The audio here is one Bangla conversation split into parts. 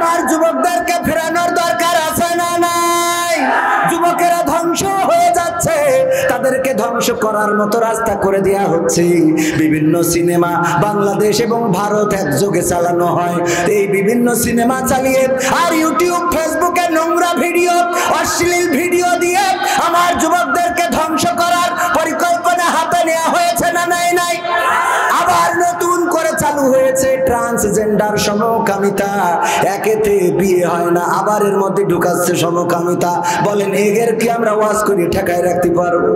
আমার যুবকদেরকে ফেরানোর দরকার আছে না নাই? যুবকেরা ধ্বংস হয়ে যাচ্ছে, তাদেরকে ধ্বংস করার মতো রাস্তা করে দেয়া হচ্ছে। বিভিন্ন সিনেমা বাংলাদেশ এবং ভারত একযোগে চালানো হয়। এই বিভিন্ন সিনেমা চালিয়ে আর ইউটিউব ফেসবুকে নোংরা ভিডিও, অশ্লীল ভিডিও দিয়ে আমার যুবকদেরকে ধ্বংস করার পরিকল্পনা হাতে নেওয়া হয়েছে না নাই? নাই। আবার নতুন করে চালু হয়েছে ট্রান্সজেন্ডার, সমকামিতা। একেতে বিয়ে হয় না, আবার এর মধ্যে ঢুকাচ্ছে সমকামিতা। বলেন এর কি আমরা ওয়াজ করে ঠেকায় রাখতে পারবো?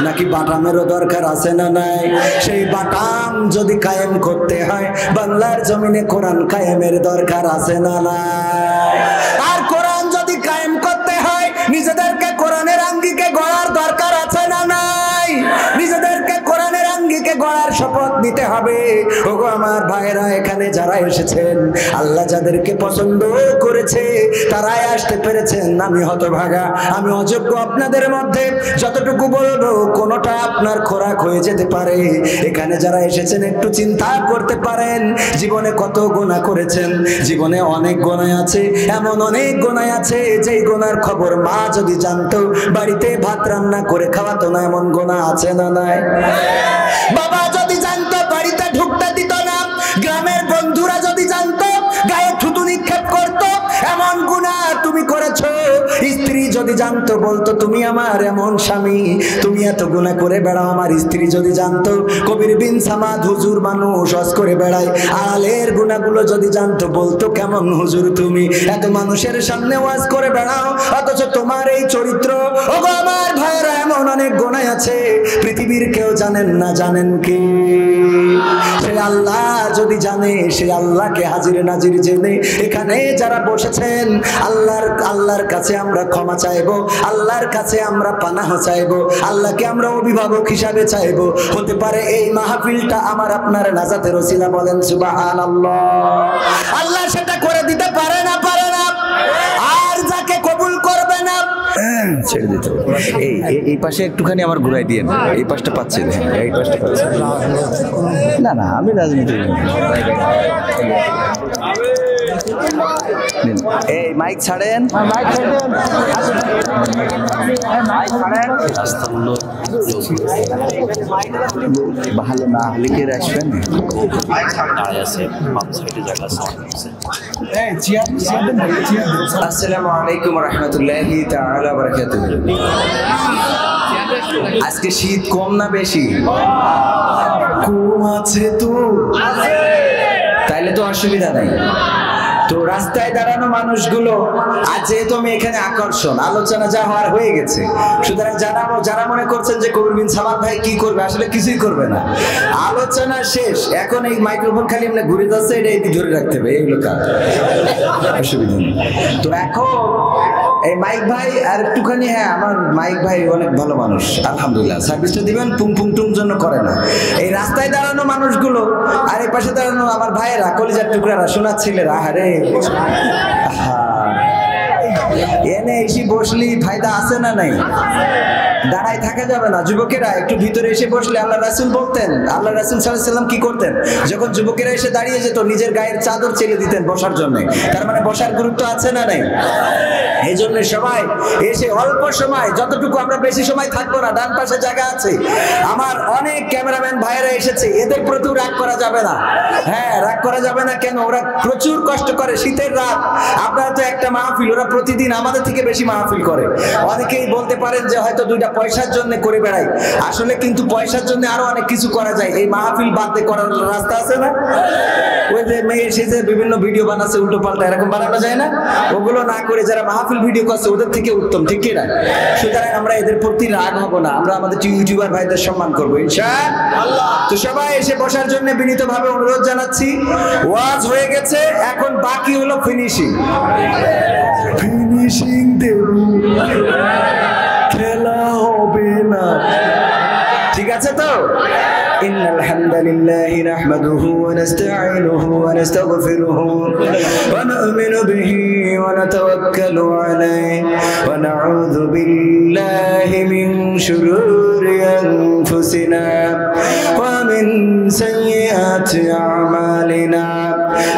নাকি বাটামেরও দরকার আছে না নাই? সেই বাটাম যদি কায়েম করতে হয়, বাংলার জমিনে কোরআন কায়েমের দরকার আছে না নাই? আর কোরআন যদি কায়েম করতে হয়, নিজেদেরকে কোরআনের আঙ্গিকে গড়ার দরকার আছে না নাই? নিজেদেরকে কোরআনের আঙ্গিকে গড়ার শপথ নিতে হবে। ওগো আমার ভাইরা, এখানে যারা এসেছেন, আল্লাহ যাদেরকে পছন্দ করেছে তারাই আসতে পেরেছেন। আমি হতভাগা, আমি অযোগ্য। আপনাদের মধ্যে যতটুকু বলবো কোনোটা আপনার খোরাক হয়ে যেতে পারে। এখানে যারা এসেছেন একটু চিন্তা করতে পারেন, জীবনে কত গুনাহ করেছেন। জীবনে অনেক গুনাহ আছে, এমন অনেক গুনাহ আছে যেই গুনার খবর মা যদি জানতো বাড়িতে ভাত রান্না করে খাওয়াতো না। এমন গুনাহ আছে না নাই? বাবা যদি জানতো বাড়িতে ঢুকতে দিত না। গ্রামের বন্ধুরা যদি জানতো গায়ে থুতু নিক্ষেপ করতো। এমন গুনাহ তুমি করেছো। স্ত্রী যদি জানতো বলতো তুমি আমার এমন স্বামী, তুমি এত গুনাহ করে বেড়াও। আমার স্ত্রী যদি জানতো কবির বিন সামাদ হুজুর মানুষ হজ করে বেড়ায়, আড়ালের গুনাহগুলো যদি জানতো বলতো কেমন হুজুর তুমি এত মানুষের সামনে ওয়াজ করে বেড়াও, অথচ তোমার এই চরিত্র। ওগো আমার ভাইরা, এমন অনেক গুনাহ আছে পৃথিবীর কেউ জানেন না। জানেন কি? সে আল্লাহ যদি জানে, সে আল্লাহকে হাজির নাজির জেনে এখানে যারা বসেছেন, আল্লাহর কাছে আমরা ক্ষমা চাইবো, আল্লাহর কাছে আমরা পানাহ চাইবো, আল্লাহকে আমরা অভিভাবক হিসাবে চাইবো। হতে পারে এই মাহফিলটা আমার আপনার নাজাতের ওসিলা। বলেন সুবহানাল্লাহ। আল্লাহ সেটা করে দিতে পারে না? পারে না? আর যাকে কবুল করবে না ছেড়ে দিতে। এই পাশে একটুখানি আমার ঘুরাই দিয়ে, এই পাশটা পাচ্ছেন, এই পাশটা পাচ্ছেন না। না, আমি রাজনীতি। এই মাইক ছাড়েন, ভালো না হলে কে আসবেন? আসসালামু আলাইকুম রাহমাতুল্লাহি তাআলা ওয়া বারাকাতুহু। আজকে শীত কম না বেশি? কম আছে তো, তাইলে তো অসুবিধা নাই। তো রাস্তায় দাঁড়ানো মানুষগুলো, আজ যেহেতু আমি এখানে আকর্ষণ, আলোচনা যা হওয়ার হয়ে গেছে, সুতরাং যারা মনে করছেন যে কবির বিন সামাদ ভাই কি করবে, আসলে কিছুই করবে না। আলোচনা শেষ, এখন এই মাইক্রোফোন খালি এমনি ঘুরে যাচ্ছে, এটা এদিকে ধরে রাখতে হবে, এইগুলো কাজ, অসুবিধা নেই। তো এখন এই মাইক ভাই আর একটুখানি, হ্যাঁ আমার মাইক ভাই অনেক ভালো মানুষ, আলহামদুলিল্লাহ। সার্ভিসটা দিবেন, পুং পুং টুং জন্য করে না। এই রাস্তায় দাঁড়ানো মানুষগুলো আর এই পাশে দাঁড়ানো আমার ভাইয়েরা, কলিজার টুকরারা, সোনার ছেলেরা, আরে এনে এসে বসলি ফায়দা আছে না নাই? দাঁড়ায় থাকা যাবে না। যুবকেরা একটু ভিতরে এসে বসলে, আল্লাহ রাসূল বলতেন, আল্লাহ রাসূল সাল্লাল্লাহু আলাইহি ওয়াসাল্লাম কি করতেন? যখন যুবকেরা এসে দাঁড়িয়ে যেত, নিজের গায়ের চাদর ছেড়ে দিতেন বসার জন্য। তার মানে বসার গুরুত্ব আছে না নাই? এই জন্য সবাই এসে অল্প সময়, যতটুকু আমরা বেশি সময় থাকবো না, ডান পাশে জায়গা আছে। আমার অনেক ক্যামেরাম্যান ভাইয়েরা এসেছে, এদের প্রতি রাগ করা যাবে না। হ্যাঁ, রাগ করা যাবে না কেন? ওরা প্রচুর কষ্ট করে, শীতের রাত। আপনারা তো একটা মাহফিল, ওরা প্রতিদিন আমাদের থেকে বেশি মাহফিল করে। অনেকেই বলতে পারেন যে হয়তো দুইটা পয়সার জন্য করে বেড়াই, আসলে কিন্তু পয়সার জন্য আরো অনেক কিছু করা যায়। এই মাহফিল বাদ দিয়ে করার রাস্তা আছে না? ওই যে মেয়ে এসেছে বিভিন্ন ভিডিও বানাচ্ছে উল্টো পাল্টা, এরকম বানানো যায় না? ওগুলো না করে যারা মাহফিল ভিডিও করছে ওদের থেকে উত্তম, ঠিক কি না? সুতরাং আমরা এদের প্রতি রাগ হব না, আমরা আমাদের ইউটিউবার ভাইদের সম্মান করবো ইনশাআল্লাহ। তো সবাই এসে বসার জন্য বিনীতভাবে অনুরোধ জানাচ্ছি। ওয়াজ হয়ে গেছে, এখন বাকি হলো ফিনিশিং। ফিনিশিং দেব, খেলা হবে না, ঠিক আছে তো? إن الحمد لله نحمده ونستعينه ونستغفره ونؤمن به ونتوكل عليه ونعوذ بالله من شرور أنفسنا ومن سيئات أعمالنا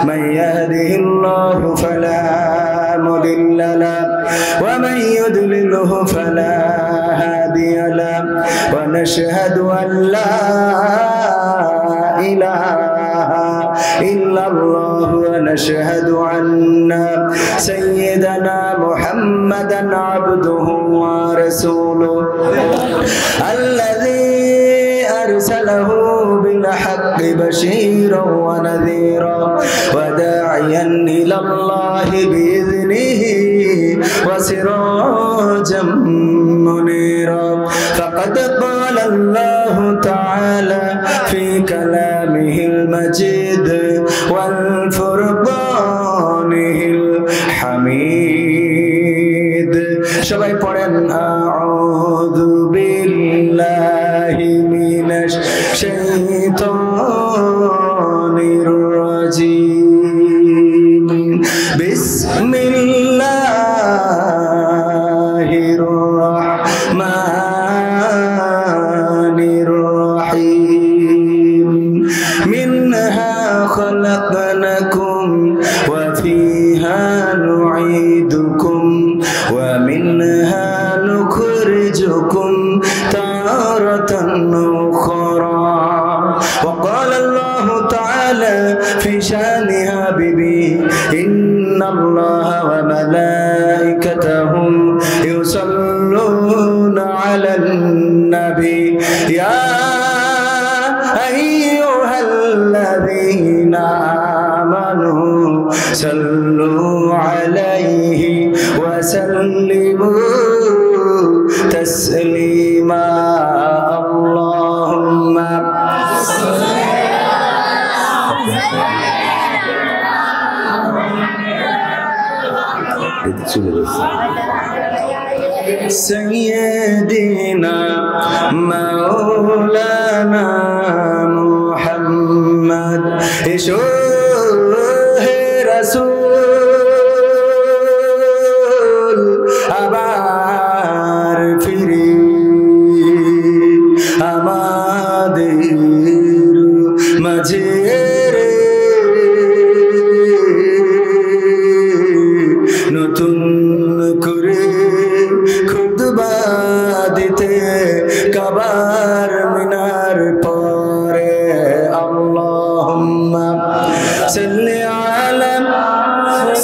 من يهده الله فلا مضل له ومن يضلله فلا هادي له ونشهد أن لا إله إلا الله ونشهد أن سيدنا محمدا عبده ورسوله الذي أرسله بالحق بشيرا ونذيرا وداعيا إلى الله بإذنه وسراجا منيرا فقد قال الله تعالى في كلامه المجيد والفرقانه الحميد সবাই পড়েন আউযু বিল্লাহি মিনাশ শাইতানির রাজীম বিসমিল্লাহির রাহমানির রাহিম মিনহা খলাকনাকুম ওয়া ফিহা নুঈদুকুম ওয়া মিনহা নুখরিজুকুম তারাতান উখরা وقال الله تعالى في شأن حبيبي إن الله وملائكته يصلون على النبي يا أيها الذين آمنوا صلوا عليه وسلموا تسليما اللهم سيدنا مولانا محمد رسول আবার ফিরে আমাদের মাঝে নতুন করে খুতবা দিতে কাবার মিনার পরে আল্লাহুম্মা সাল্লি আলা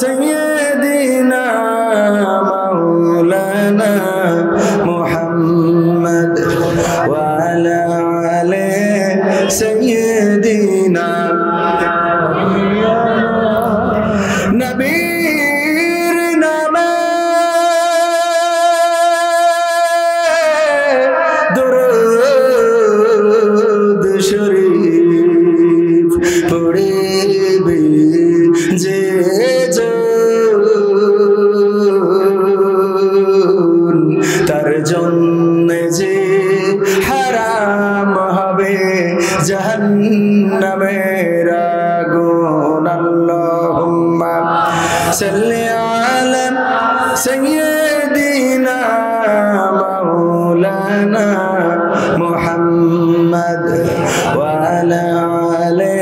সাইয়্যিদিনা মাওলানা মুহাম্মদ ওয়া আলা আলি সাইয়্যিদিনা নবী তার জন্য যে হারাম হবে জাহান্নামের আগুন আল্লাহুম্মা সাল্লি আলা সাইয়্যিদিনা মাওলানা মুহাম্মদ ওয়া আলা আলি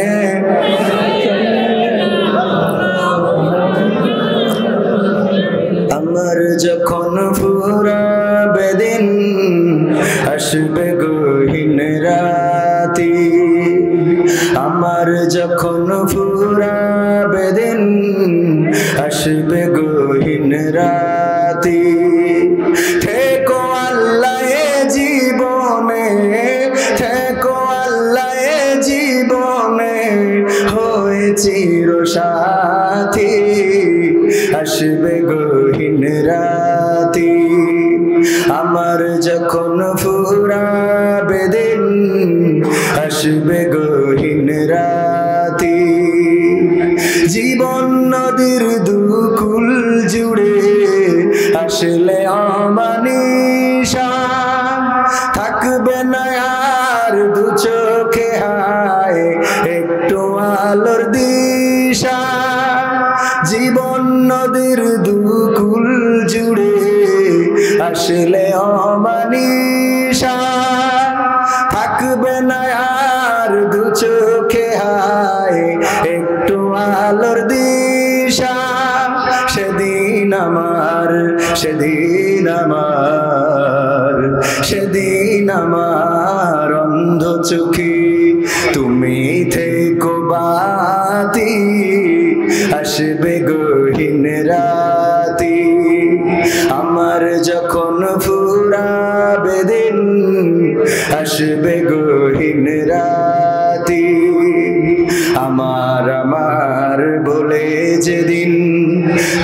আমার যখন ফুরাবে দিন আসবে গহীন রাতি আমার যখন ফুরাবে দিন আসবে গহীন রাতি থেকো আল্লাহ জীবনে থেকো আল্লাহ জীবনে হয়ে চির সাথী আসবে গহীন রাতি আমার যখন ফুরাবে দিন আসবে গহীন রাতি জীবন নদীর দুকুল জুড়ে আসলে আমানিশা থাকবে না আর দু চোখে হায় একটু আলোর দিশা জীবন নদীর দুকুল জুড়ে আসলে অমানিশা থাকবে না আর দু চোখে হায় একটু আলোর দিশা সেদিন আমার অন্ধ চোখে তুমি থেকো বাতি, আসবে গহীন রাতি, আমার যখন ফুরাবে দিন, আসবে গহীন রাতি, আমার বলে যেদিন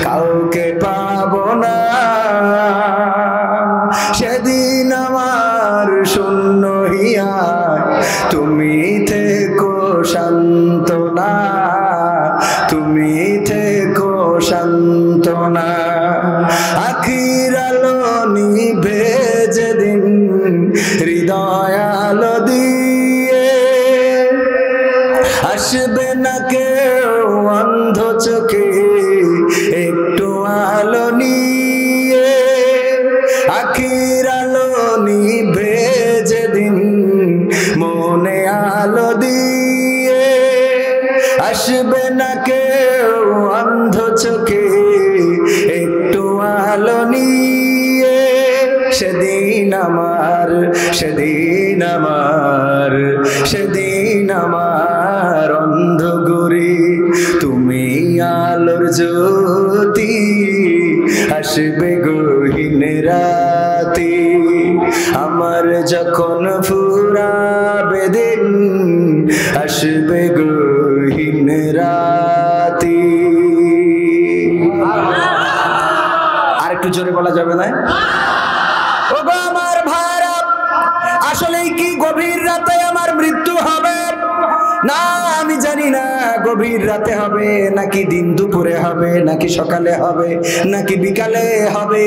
কাউকে পাবো না, সেদিন আমার শূন্য হিয়া তুমি থেকো সান্ত্বনা, তুমি থেকো সান্ত্বনা, আখির আলো নিভে যেদিন হৃদয় আলো দিয়ে, আসবে না কেউ অন্ধ চোখে একটু আলো নিয়ে, আখির আলো নিভে যেদিন মনে আলো দিয়ে, আসবে না কেউ অন্ধ চোখে একটু আলো নিয়ে, সেদিন আমার অন্ধ গরি তুমি আলোর জ্যোতি, আসবে গহীন রাতি, আমার যখন ফুরাবে দিন, আসবে গহীন রাতি। আর একটু জোরে বলা যাবে না? ও গো আমার ভাইরা, আসলেই কি গভীর রাতে আমার মৃত্যু হবে? না, আমি জানি না গভীর রাতে হবে নাকি দিন দুপুরে হবে, নাকি সকালে হবে, নাকি বিকালে হবে।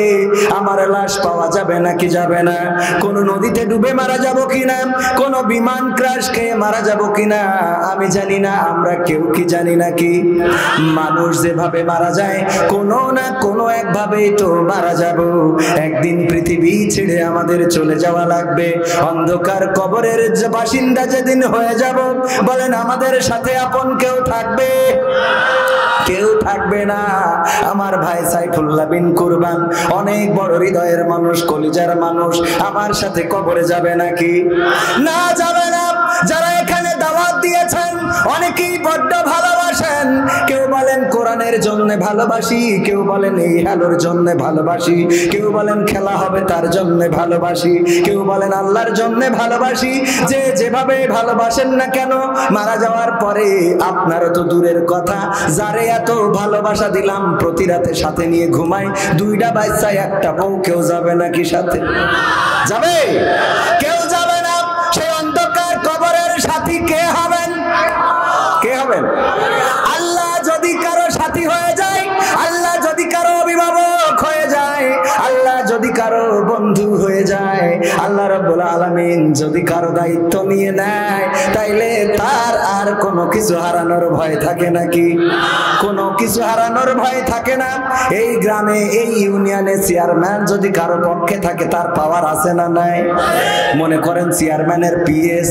আমার লাশ পাওয়া যাবে নাকি যাবে না, কোন নদীতে ডুবে মারা যাব কিনা, কোন বিমান ক্র্যাশ খেয়ে মারা যাব কিনা, আমি জানি না। আমরা কেউ কি জানি নাকি? মানুষ যেভাবে মারা যায় কোনো না কোনো একভাবেই তো মারা যাব। একদিন পৃথিবী ছেড়ে আমাদের চলে যাওয়া লাগবে। অন্ধকার কবরের বাসিন্দা যেদিন হয়ে যাব, বলেন আমাদের সাথে আপন কেউ থাকবে? কেউ থাকবে না। আমার ভাই সাইফুল্লাহ বিন কুরবান অনেক বড় হৃদয়ের মানুষ, কলিজার মানুষ, আমার সাথে কবরে যাবে নাকি? না, যাবে না। যারা এখানে দাওয়াত দিয়েছেন অনেকেই বড্ড ভালোবাসেন। কেউ বলেন কোরআনের জন্য ভালোবাসি, কেউ বলেন এই আলোর জন্য ভালোবাসি, কেউ বলেন খেলা হবে তার জন্য ভালোবাসি, কেউ বলেন আল্লাহর জন্য ভালোবাসি। যে যেভাবে ভালোবাসেন না কেন, মারা যাওয়ার পরে আপনারও তো দূরের কথা, যারে এত ভালোবাসা দিলাম প্রতি রাতে সাথে নিয়ে ঘুমাই, দুইটা বাচ্চা একটা বউ, কেউ যাবে নাকি সাথে? যাবে? কেউ যাবে না। সেই অন্ধকার কবরের সাথী কে হবেন? কে হবেন? আল্লাহ যদি কারো সাথী হয়ে যায়, আল্লাহ যদি কারো অভিভাবক হয়ে যায়, আল্লাহ যদি কারো বন্ধু হয়ে যায়, আল্লাহ রাব্বুল আলামিন যদি কারো দায়িত্ব নিয়ে নেয়, তাইলে তার আর কোনো কিছু হারানোর ভয় থাকে নাকি? কোনো কিছু হারানোর ভয় থাকে না। এই গ্রামে, এই ইউনিয়নে চেয়ারম্যান যদি কারো পক্ষে থাকে, তার পাওয়ার আছে না নাই? মনে করেন চেয়ারম্যানের পিএস,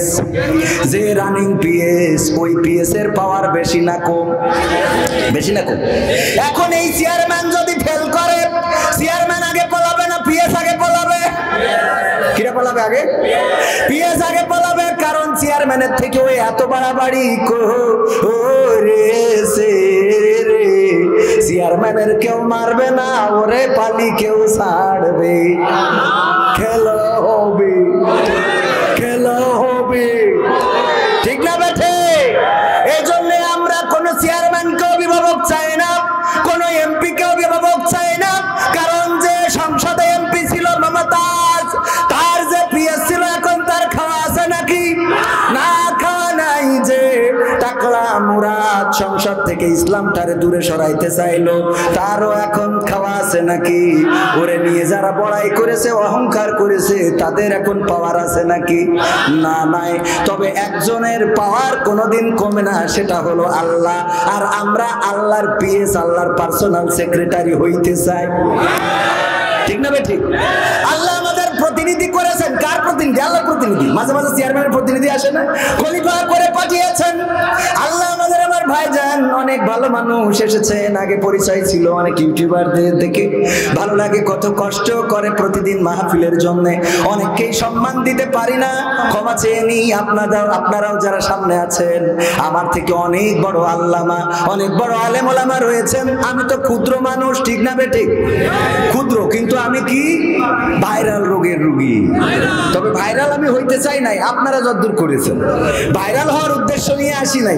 যে রানিং পিএস, ওই পিএস এর পাওয়ার বেশি না কম? বেশি না কম? এখন এই চেয়ারম্যান যদি ফেল করে, চেয়ারম্যান আগে পলাবে না পিএস আগে পলাবে? কিরা পলাবে আগে? পিএস আগে পলাবে, কারণ চেয়ারম্যানের থেকে ওই এত বাড়াবাড়ি করেছে রে। চেয়ারম্যানের কেউ মারবে না, ওরে পালি কেউ ছাড়বে। খেলা হবে, খেলা হবে, ঠিক না বেঠে? এই জন্য আমরা কোন চেয়ারম্যানকে অভিভাবক চাই না, কোন এমপি কে অভিভাবক চাই না। কারণ যে সংসদে এমপি ছিল মমতাজ, তার যে পিএস ছিল, এখন তার খাওয়া আছে নাকি? না, খাওয়া নাই। যে টাকলা মুরাদ সংসদ থেকে ইসলামটারে দূরে সরাইতে চাইলো, তারও এখন খাওয়া আছে নাকি? ওরে নিয়ে যারা বড়াই করেছে, অহংকার করেছে, তাদের এখন পাওয়ার আছে নাকি? না, নাই। তবে একজনের পাওয়ার কোনোদিন কমে না, সেটা হলো আল্লাহ। আর আমরা আল্লাহর পিএস, আল্লাহর পার্সোনাল সেক্রেটারি হইতে চাই, ঠিক না ঠিক? আল্লাহ আমাদের প্রতিনিধি করেছেন। কার প্রতিনিধি? আল্লাহর প্রতিনিধি। মাঝে মাঝে চেয়ারম্যানের প্রতিনিধি আসে না? খলিফা করে পাঠিয়েছেন। আল্লাহ আমাদের আমার ভাইজান অনেক ভালো মানুষ এসেছেন, আগে পরিচয় ছিল অনেক ইউটিউবারদের দেখে ভালো লাগে, কত কষ্ট করে প্রতিদিন মাহফিলের জন্য, অনেককেই সম্মান দিতে পারি না, ক্ষমা চেয়ে নি। আপনারাও যারা সামনে আছেন আমার থেকে অনেক বড় আল্লামা, অনেক বড় আলেম ওলামা রয়েছেন, আমি তো ক্ষুদ্র মানুষ, ঠিক না বেঠি? ক্ষুদ্র, কিন্তু আমি কি ভাইরাল রোগের রোগী। তবে ভাইরাল আমি হইতে চাই নাই, আপনারা যদ্দূর করেছেন, ভাইরাল হওয়ার উদ্দেশ্য নিয়ে আসি নাই।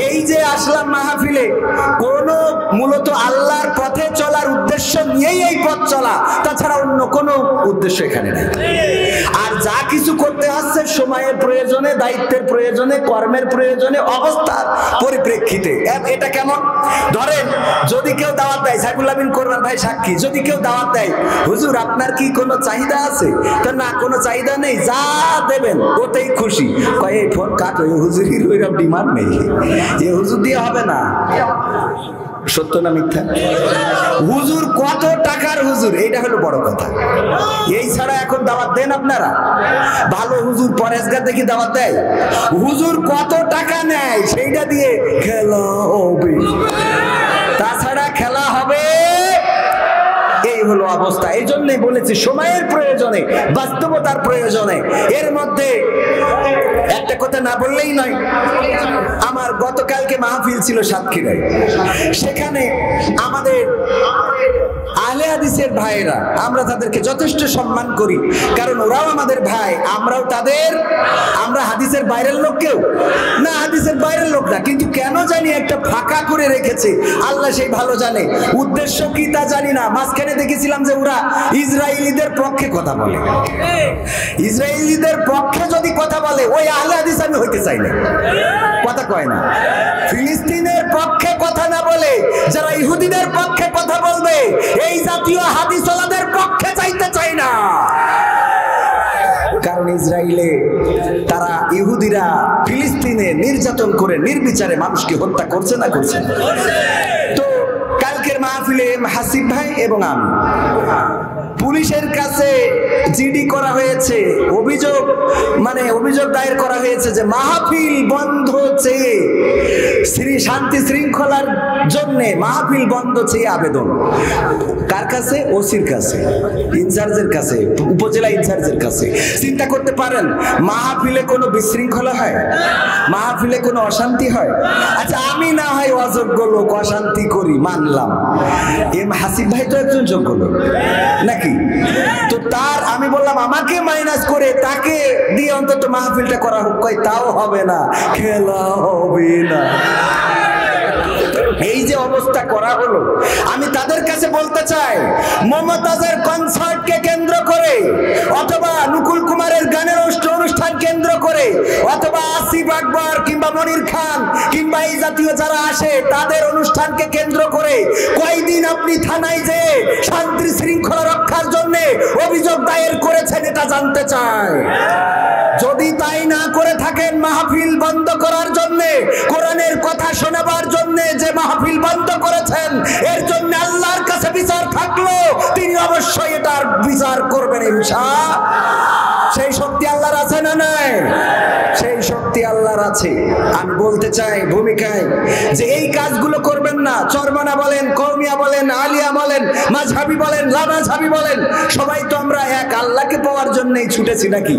এই যে আসলাম মাহফিলে, কোন মূলত আল্লাহর পথে চলার উদ্দেশ্য নিয়েই এই পথ চলা, তাছাড়া অন্য কোনো উদ্দেশ্য এখানে নেই। আর যা কিছু করতে হচ্ছে সময়ের প্রয়োজনে, দায়িত্বের প্রয়োজনে, কর্মের প্রয়োজনে, অবস্থার পরিপ্রেক্ষিতে। এটা কেমন? ধরেন যদি কেউ দাওয়াত দেয়, সাইফুল্লাহ বিন কোরবান ভাই সাক্ষী, যদি কেউ দাওয়াত দেয়, হুজুর আপনার কি কোনো চাহিদা আছে? তো না, কোনো চাহিদা নেই, যা দেবেন ওতেই খুশি। কয় এই ফোন কাট, ওই হুজুরির ওইরকম ডিমান্ড নেই, এ হুজুর দিয়ে হবে না। সত্য না মিথ্যা? হুজুর কত টাকার হুজুর, এইটা হলো বড় কথা। এই ছাড়া এখন দাওয়াত দেন আপনারা? ভালো হুজুর পরেশগার দেখি দাওয়াত দেয়? হুজুর কত টাকা নেয় সেইটা দিয়ে খেলা হবে, তাছাড়া খেলা হবে? এই হলো অবস্থা। এই জন্যই বলেছি সময়ের প্রয়োজনে, বাস্তবতার প্রয়োজনে। এর মধ্যে একটা কথা না বললেই নয়, আমার গতকালকে মাহফিল ছিল সাতক্ষীরায়, সেখানে আমাদের আহলে হাদিসের ভাইরা, আমরা তাদেরকে যথেষ্ট সম্মান করি, কারণ ওরাও আমাদের ভাই, আমরাও তাদের। আমরা হাদিসের বাইরের লোক কেউ না, হাদিসের বাইরের লোক না, কিন্তু কেন জানি একটা ফাঁকা করে রেখেছে, আল্লাহ সেই ভালো জানে। উদ্দেশ্য কি তা জানি না। মাঝখানে দেখেছিলাম যে ওরা ইসরায়েলিদের পক্ষে কথা বলে। ইসরায়েলিদের পক্ষে যদি কথা বলে, ওই আহলে হাদিস আমি হইতে চাই না, কথা কয় না। ফিলিস্তিনের পক্ষে কথা না বলে যারা ইহুদিদের পক্ষে কথা বলবে, এই জাতীয় হাদিসওয়ালাদের পক্ষে চাইতে চাই না। কারণ ইসরায়েলে তারা, ইহুদিরা ফিলিস্তিনে নির্যাতন করে নির্বিচারে মানুষকে হত্যা করছে না করছে না। তো কালকের মাহফিলে হাসিব ভাই এবং আমি, পুলিশের কাছে জিডি করা হয়েছে, অভিযোগ দায়ের করা হয়েছে যে মাহফিল বন্ধ চেয়ে, শান্তি শৃঙ্খলার জন্য মাহফিল বন্ধ চেয়ে আবেদন। কার কাছে? ওসির কাছে, ইনচার্জের কাছে, উপজেলা ইনচার্জের কাছে। চিন্তা করতে পারেন, মাহফিলে কোনো বিশৃঙ্খলা হয়? মাহফিলে কোনো অশান্তি হয়? আচ্ছা, আমি না হয় অযোগ্য লোক, অশান্তি করি, মানলাম। হাসিব ভাই তো একজন যোগ্য লোক নাকি? তো তার, আমি বললাম আমাকে মাইনাস করে তাকে দিয়ে অন্তত মাহফিলটা করা হোক। কই তাও হবে না, খেলা হবে না। এই যে অবস্থা করা হলো, আমি তাদের কাছে বলতে চাই, মমতাজের কনসার্টকে কেন্দ্র করে, অথবা নুকুল কুমারের গানের অনুষ্ঠান কেন্দ্র করে, অথবা আসিফ আকবর কিংবা মনির খান কিংবা এই জাতীয় যারা আসে তাদের অনুষ্ঠানকে কেন্দ্র করে কয়দিন আপনি থানায় যে শান্তি শৃঙ্খলা রক্ষার জন্য অভিযোগ দায়ের করেছেন, এটা জানতে চাই। যদি তাই না করে থাকেন, মাহফিল বন্ধ করার জন্য, কোরআনের কথা শোনাবার জন্য যে মাহফিল বন্ধ করেছেন, এর জন্য আল্লাহর কাছে বিচার থাকলো, তিনি অবশ্যই এটার বিচার করবেন ইনশাআল্লাহ। সেই শক্তি আল্লাহর আছে না নাই? সেই শক্তি আল্লাহর আছে। আমি বলতে চাই ভূমিকায় যে এই কাজগুলো করবেন না। চরমনা বলেন, কওমিয়া বলেন, আলিয়া বলেন, মাযহাবি বলেন, লামাযহাবি বলেন, সবাই তো আমরা এক আল্লাহকে পাওয়ার জন্যই ছুটেছি নাকি?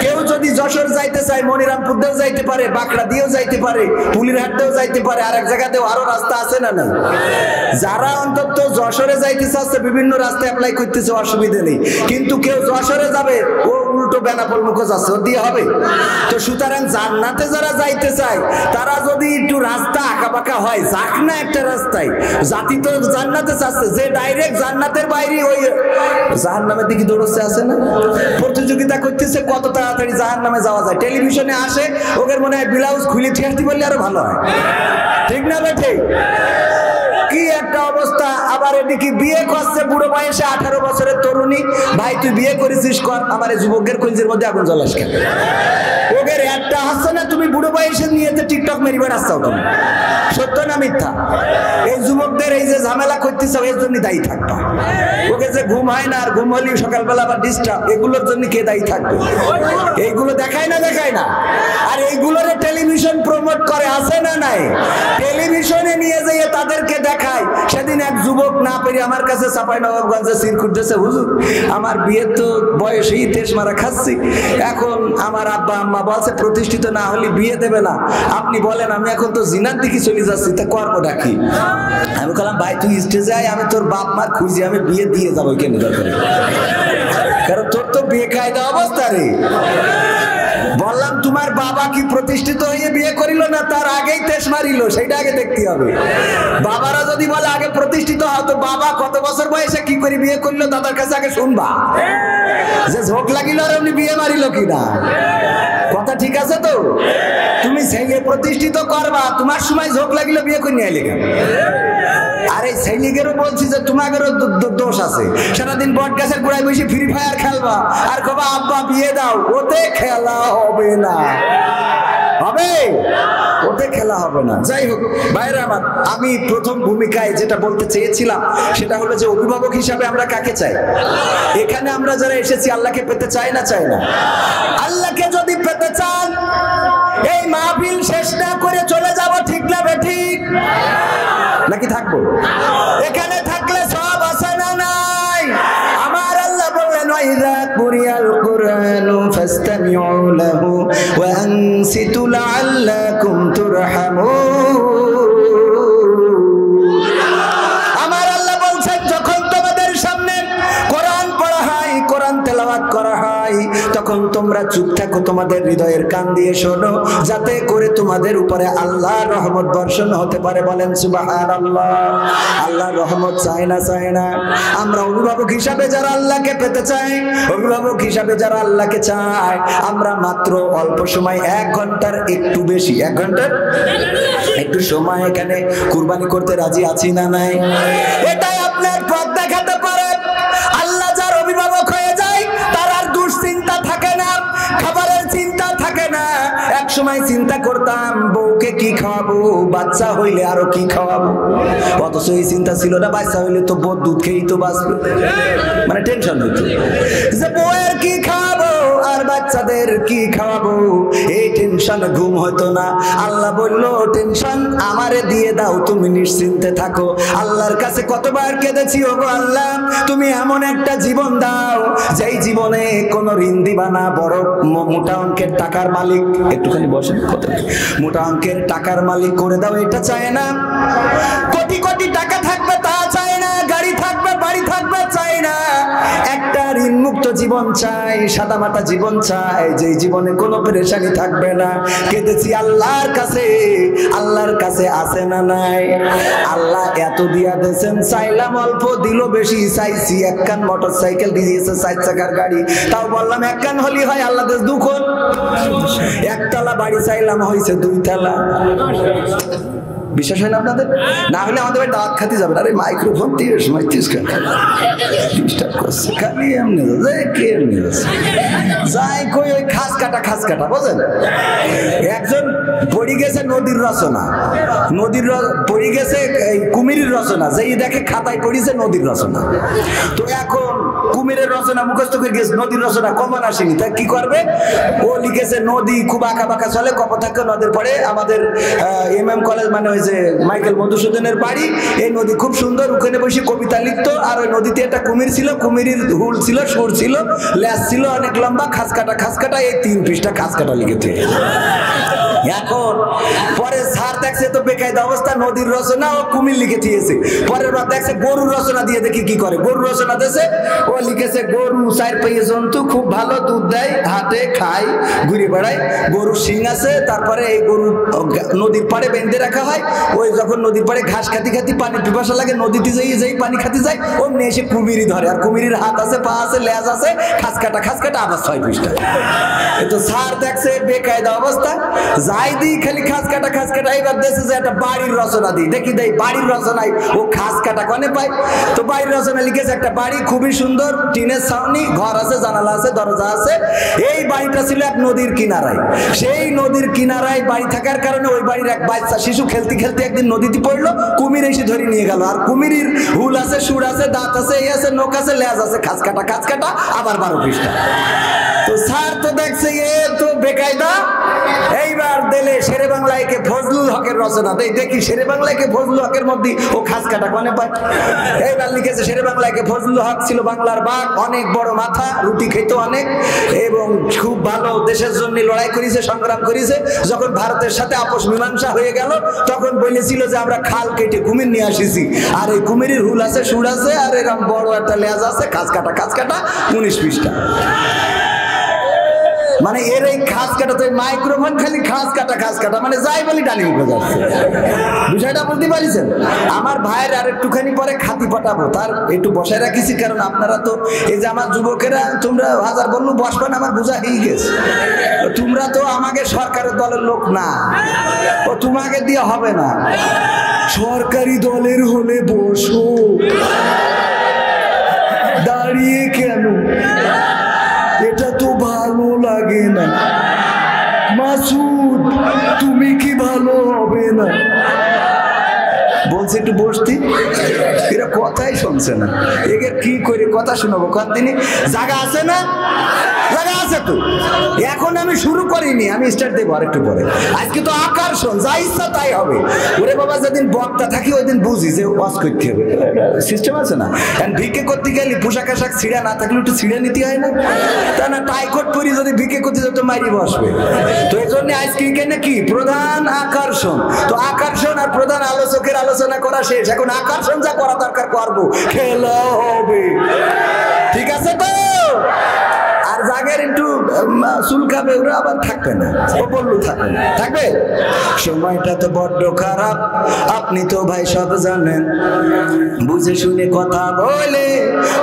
কেউ যদি যশোর যাইতে চায়, মনিরামপুর দিয়েও যাইতে পারে, বাঁকড়া দিয়েও যাইতে পারে, পুলিরহাট দিয়েও যাইতে পারে, আরেক জায়গাতেও আরো রাস্তা আছে না না? যারা অন্তত যশোরে যাইতে চাচ্ছে, বিভিন্ন রাস্তায় অ্যাপ্লাই করতেছে, অসুবিধা নেই। কিন্তু কেউ যশোরে যাবে, ও উল্টো বেনাপোল মুখো যাচ্ছে, ও দিয়ে হবে? তো সুতরাং জান্নাতে যারা যাইতে চায়, তারা যদি একটু রাস্তা আঁকাবাঁকা হয়, যাক না একটা রাস্তায়। জাতি তো জান্নাতে চাচ্ছে, যে ডাইরেক্ট জান্নাতের বাইরে ওই জাহান্নামের দিকে দৌড়চ্ছে, আছে না? প্রতিযোগিতা করতেছে কত তাড়াতাড়ি জাহান্নামে যাওয়া যায়। টেলিভিশনে আসে, ওদের মনে হয় ব্লাউজ খুলে ঠিয়াটি বললে আরো ভালো হয়, ঠিক না বেঠে? কি একটা অবস্থা। আবার এদিকে বিয়ে করছে বুড়ো বয়সে 18 বছরের তরুণী। ভাই তুই বিয়ে করেছিস কর, আমার এই যুবকের কলজের মধ্যে আগুন জ্বালাস কেন? ওদের একটা হাসছে না, তুমি বুড়ো বয়সে নিয়ে টিকটক মেরি বেড়াচ্ছাও তুমি, সত্য না মিথ্যা? এই যুবকদের এই যে ঝামেলা করতেছ এর জন্য দায়ী থাকবা। ওকে যে ঘুম হয় না, আর ঘুম হলেই সকালবেলা আবার ডিস্টার্ব, এগুলোর জন্য কে দায়ী থাকবে? এইগুলো দেখায় না আর এইগুলোর টেলিভিশন প্রমোট করে, আছে না নাই? টেলিভিশনে নিয়ে যেয়ে তাদেরকে দেখায়। সেদিন এক যুবক না পেরে আমার কাছে চাঁপাইনবাবগঞ্জে সিরকুট দিয়েছে, হুজুর আমার বিয়ে তো বয়সেই তেজ মারা খাচ্ছি, এখন আমার আব্বা আম্মা বলছে প্রতিষ্ঠিত না হলে বিয়ে দেবে না, আপনি বলেন আমি এখন তো জিনার দিকে চলে যাচ্ছি, তা করবো ডাকি? আমি বললাম ভাই তুই স্টেজে আয়, আমি তোর বাপ মার খুঁজি, আমি বিয়ে দিয়ে যাবো কেন দরকার, কারণ তোর তো বিয়ে কায়দা অবস্থা রে। বললাম তোমার বাবা কি প্রতিষ্ঠিত হয়ে বিয়ে করিল না তার আগেই তেজ মারিল, সেইটা আগে দেখতে হবে। বাবারা যদি বলে আগে প্রতিষ্ঠিত হও, তো বাবা কত বছর বয়সে কি করে বিয়ে করলো দাদার কাছে আগে শুনবা, যে ঝোঁক লাগিল আর উনি বিয়ে মারিল কিনা। কথা ঠিক আছে তো? তুমি ছেলে প্রতিষ্ঠিত করবা, তোমার সময় ঝোঁক লাগিল বিয়ে করে নিয়ে আইলে কেন? আর এই সৈনিকেরও বলছি যে তোমাদেরও দোষ আছে, সারাদিন বট গাছের গোড়ায় বসে ফ্রি ফায়ার খেলবা আর কবা আব্বা বিয়ে দাও, ওতে খেলা হবে না, হবে? ওতে খেলা হবে না। যাই হোক ভাইরা আমার, আমি প্রথম ভূমিকায় যেটা বলতে চেয়েছিলাম সেটা হলো যে অভিভাবক হিসাবে আমরা কাকে চাই? এখানে আমরা যারা এসেছি আল্লাহকে পেতে চাই না চাই না? আল্লাহকে যদি পেতে চান এই মাহফিল শেষ না করে চলে যাব, ঠিক না বেঠিক? নাকি থাকবো? এখানে থাকলে সব আছে না নাই? আমার আল্লাহ বললেন ওয়াইযা কুরিয়াল কুরআনু ফাসতামিউ লাহু ওয়া আনসিতু লাআল্লাকুম তুরহামুন। আমার আল্লাহ বলছেন যখন তোমাদের সামনে কোরআন পড়া হয়, কোরআন তেলাওয়াত করা হয়, তখন তোমরা চুপ থাকো, তোমাদের হৃদয়ের কান দিয়ে শোনো, যাতে করে তোমাদের উপরে আল্লাহর রহমত বর্ষণ হতে পারে। বলেন সুবহানাল্লাহ। আল্লাহর রহমত চাই না চাই না? আমরা অভিভাবক হিসাবে যারা আল্লাহকে পেতে চাই, অভিভাবক হিসাবে যারা আল্লাহকে চাই, আমরা মাত্র অল্প সময় 1 ঘন্টার একটু বেশি, 1 ঘন্টার একটু সময় এখানে কুরবানি করতে রাজি আছি না নাই? এটাই আপনার পথ দেখাতে পারে। আল্লাহ যার অভিভাবক হয়ে যায় তার আর দুশ্চিন্তা থাকে না, খাবারের চিন্তা থাকে না। এক সময় চিন্তা করতাম বউকে কি খাওয়াবো, বাচ্চা হইলে আরো কি খাওয়াবো, অথচ এই চিন্তা ছিল না বাচ্চা হইলে তো বউ দুধ খেয়েই তো বাঁচবে, মানে টেনশন হইতো যে বউয়ের কি খাওয়াবো আর বাচ্চাদের কি খাওয়াবো, এই টেনশনে ঘুম হতো না। আল্লাহ বলল টেনশন আমারে দিয়ে দাও, তুমি নিশ্চিন্তে থাকো। আল্লাহর কাছে কতবার কেঁদেছি, ওগো আল্লাহ তুমি এমন একটা জীবন দাও যেই জীবনে কোনো ঋণ দিবা না, বড় মোটা অঙ্কের টাকার মালিক, একটুখানি বসেন, কত মোটা অঙ্কের টাকার মালিক করে দাও, এটা চায় না। কোটি কোটি টাকা থাকবে তা চায় না, গাড়ি থাকবে বাড়ি থাকবে চায় না, একটা ঋণ মুক্ত জীবন চাই, সাদামাটা জীবন চাই, যেই জীবনে কোনো পেরেশানি থাকবে না। কেঁদেছি আল্লাহর কাছে, আল্লাহর কাছে আছে না নাই? আল্লাহ এত দিয়া দিয়েছেন, চাইলাম অল্প দিল বেশি, চাইছি 1 কান মোটর সাইকেল দিয়েছে 4 চাকার গাড়ি, তাও বললাম 1 কান হলি হয়, আল্লাহ দেশ 2 কোণ। 1 তলা বাড়ি চাইলাম হয়েছে 2 তলা। বিশ্বাস হয় না আপনাদের? না হলে আমাদের ভাই দাঁত খাতে যাবেন। আরে মাইক্রোফোন দিয়ে সময় ডিস্টার্ব করছে, খালি এমনি কে এমনি যাই কই ওই খাস কাটা বোঝেন। একজন পড়ে গেছে নদীর রচনা, পড়ে গেছে এই কুমিরের রচনা, যেই দেখে খাতায় পড়েছে নদীর রচনা, তো এখন কুমিরের রচনা মুখস্থ করে গেছে, নদীর রচনা কমন আসেনি, তা কি করবে? ও লিখেছে নদী খুব আঁকা বাঁকা চলে, কপোতাক্ষ নদীর পরে আমাদের MM কলেজ মানে হয়েছে মাইকেল মধুসূদনের বাড়ি, এই নদী খুব সুন্দর, ওখানে বসে কবিতা লিখতো। আর ওই নদীতে একটা কুমির ছিল, কুমিরের হুল ছিল, সুর ছিল, ল্যাস ছিল অনেক লম্বা, খাস কাটা, এই 3 পৃষ্ঠা খাস কাটা লিখেছে। এখন পরে স্যার দেখছে তো বেকায়দা অবস্থা, নদীর রচনা ও কুমির লিখে দিয়েছে। পরের বার দেখছে গরুর রচনা দিয়ে, দেখি কি করে। গরুর রচনা দিয়েছে, ও লিখেছে গরু 4 পায়ে জন্তু, খুব ভালো দুধ দেয়, হাটে খায়, ঘুরে বেড়ায়, গরুর শিং আছে, তারপরে এই গরু নদীর পাড়ে বেঁধে রাখা হয়, ওই যখন নদীর পাড়ে ঘাস খাতি পানি পিপাসা লাগে, নদীতে যেই পানি খাতে যায় অমনি এসে কুমিরি ধরে, আর কুমিরির হাত আছে, পা আছে, লেজ আছে, খাস কাটা, আবার 6 পৃষ্ঠা। তো স্যার দেখছে বেকায়দা অবস্থা, যাই দিই খালি খাস কাটা খাস কাটা। এইবার দেশে যে একটা বাড়ির রচনা দিই, দেখি দেই বাড়ির রচনায় ও খাস কাটা কনে পাই। তো বাড়ির রচনা লিখেছে একটা বাড়ি খুবই সুন্দর, টিনের ছাউনি, ঘর আছে, জানালা আছে, দরজা আছে। এই বাড়িটা ছিল এক নদীর কিনারায়। সেই নদীর কিনারায় বাড়ি থাকার কারণে ওই বাড়ির এক বাচ্চা শিশু খেলতে খেলতে একদিন নদীতে পড়লো, কুমির এসে ধরে নিয়ে গেল। আর কুমিরের হুল আছে, সুর আছে, দাঁত আছে, এই আছে, নখ আছে, লেজ আছে, খাস কাটা আবার 12 পৃষ্ঠা। তো স্যার তো দেখছে এ তো বেকায়দা। এইবার দিলে শেরে বাংলায় কে ফজলুল হকের রচনা দেই, দেখি শেরে বাংলায় কে ফজলুল হকের মধ্যে ও খাস কাটা কনে পায়। এইবার লিখেছে শেরে বাংলায় কে ফজলুল হক ছিল বাংলার বাঘ, অনেক বড় মাথা, রুটি খেত অনেক এবং খুব ভালো দেশের জন্য লড়াই করেছে, সংগ্রাম করেছে। যখন ভারতের সাথে আপোষ মীমাংসা হয়ে গেল তখন বলেছিল যে আমরা খাল কেটে কুমির নিয়ে আসিছি, আর এই কুমিরের হুল আছে, সুর আছে, আর এরকম বড় একটা লেজ আছে, খাস কাটা 19 পৃষ্ঠা। মানে এর এই খাস কাটা তো মাইক্রোফোন খালি খাস কাটা মানে যাই বলি ডানি মুখে যাচ্ছে। বিষয়টা বুঝতে পারিছেন? আমার ভাইয়ের আর একটুখানি পরে খাতি পাঠাবো, তার একটু বসায় রাখিছি, কারণ আপনারা তো এই যে আমার যুবকেরা তোমরা হাজার বললু বসবেন, আমার বোঝা হয়ে গেছে। তোমরা তো আমাকে সরকারের দলের লোক না, ও তোমাকে দিয়ে হবে না। সরকারি দলের হলে বসো, দাঁড়িয়ে কেন? এটা তো ভালো লাগে না। মাসুদ তুমি কি ভালো হবে না? বলছে একটু বসতি, এরা কথাই শুনছে না। এদের কি করে কথা শোনাবো? কারণ তিনি জায়গা আছে না, জায়গা আছে তো। এখন আমি শুরু করিনি, আমি স্টার্ট দেবো আরেকটু পরে। আজকে তো আকর্ষণ, যা ইচ্ছা তাই হবে। ওরে বাবা, যেদিন বক্তা থাকি ওই দিন বুঝি যে ওয়াজ করতে হবে, সিস্টেম আছে না। ভিক্ষে করতে গেলে পোশাক আশাক ছিঁড়া না থাকলে একটু ছিঁড়ে নিতে হয় না? তা না টাইকট পরি যদি ভিক্ষে করতে যেত মারি বসবে। তো এই জন্য আজকে এখানে কি প্রধান আকর্ষণ। তো আকর্ষণ আর প্রধান আলোচকের আলোচনা করা শেষ, এখন আকর্ষণ যা করা দরকার করবো, খেলা হবে। ঠিক আছে তো? আর জাগের একটু চুল খাবে ওরা আবার থাকবে না, ও বললু থাকবে না, থাকবে। সময়টা তো বড্ড খারাপ, আপনি তো ভাই সব জানেন। বুঝে শুনে কথা বলে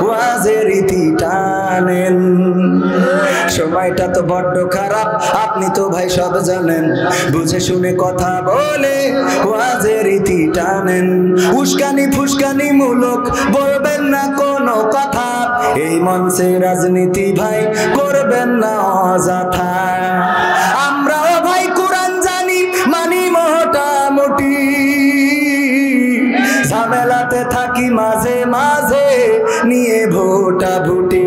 ওয়াজের রীতি টানেন। সময়টা তো বড্ড খারাপ, আপনি তো ভাই সব জানেন। বুঝে শুনে কথা বলে ওয়াজের রীতি টানেন। উস্কানি ফুসকানি মূলক বলবেন না কোনো কথা, এই মঞ্চে রাজনীতি ভাই করবেন না অযথা। আমরাও ভাই কোরআন জানি, মানি মোটামুটি, ঝামেলাতে থাকি মাঝে মাঝে নিয়ে ভোটা ভুটি।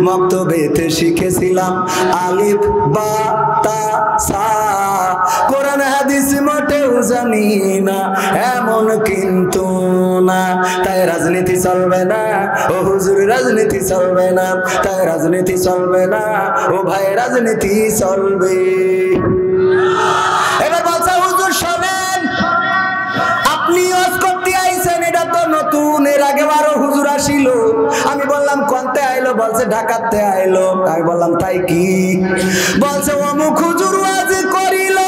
মক্তবেতে শিখেছিলাম আলিফ বা তা সা, কোরআন হাদিস মোটেও জানি না এমন কিন্তু না। তাই রাজনীতি চলবে না ও হুজুর, রাজনীতি চলবে না, তাই রাজনীতি চলবে না ও ভাই, রাজনীতি চলবে। এবার বলছে হুজুর শোনেন, আপনি ওয়াজ করতে আইছেন, এটা তো নতুন, এর আগে আরো হুজুর আসিল। আমি বললাম কোনতে আইলো? বলছে ঢাকাতে আইলো। আমি বললাম তাই কি? বলছে অমুক হুজুর ওয়াজ করিল,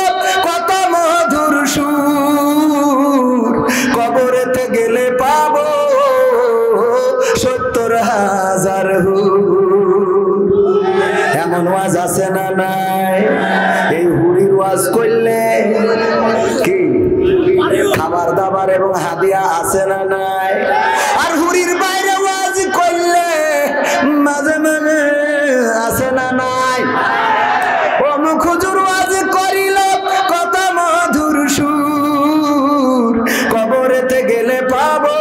কত মধুর সুর, কবরেতে গেলে পাবো 70,000 হুর। এমন ওয়াজ আছে না নাই? এই হুরির ওয়াজ করলে কি খাবার দাবার এবং হাদিয়া আছে না নাই? আর হুরির বাইরে ওয়াজ করলে মাঝে মাঝে আছে না নাই? অমুক হুজুর ওয়াজ করিল, কত মধুর সুর, কবরেতে গেলে পাবো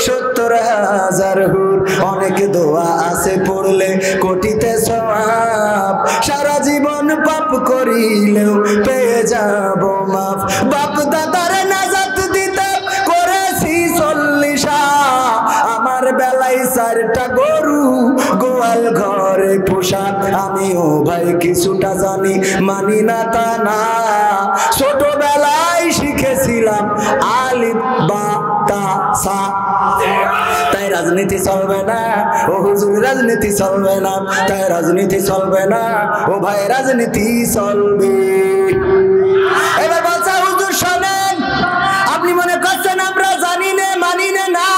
70,000 হুর। অনেক দোয়া আছে পড়লে কোটিতে সওয়াব, সারা জীবন পাপ করিলেও পেয়ে যাব মাফ। বাপ দাদার নাজাত দিতে করেছি 40, আমার বেলায় 4টা গরু গোয়াল ঘরে পোষা। আমিও ভাই কিছুটা জানি, মানি না তা না, ছোটবেলায় শিখেছিলাম আলিফ বা তা সা। তাই রাজনীতি চলবে না ও হুজুর, রাজনীতি চলবে না, তাই রাজনীতি চলবে না ও ভাই, রাজনীতি চলবে। এবার বলছে হুজুর শোনেন, আপনি মনে করছেন আমরা জানি না, মানি না?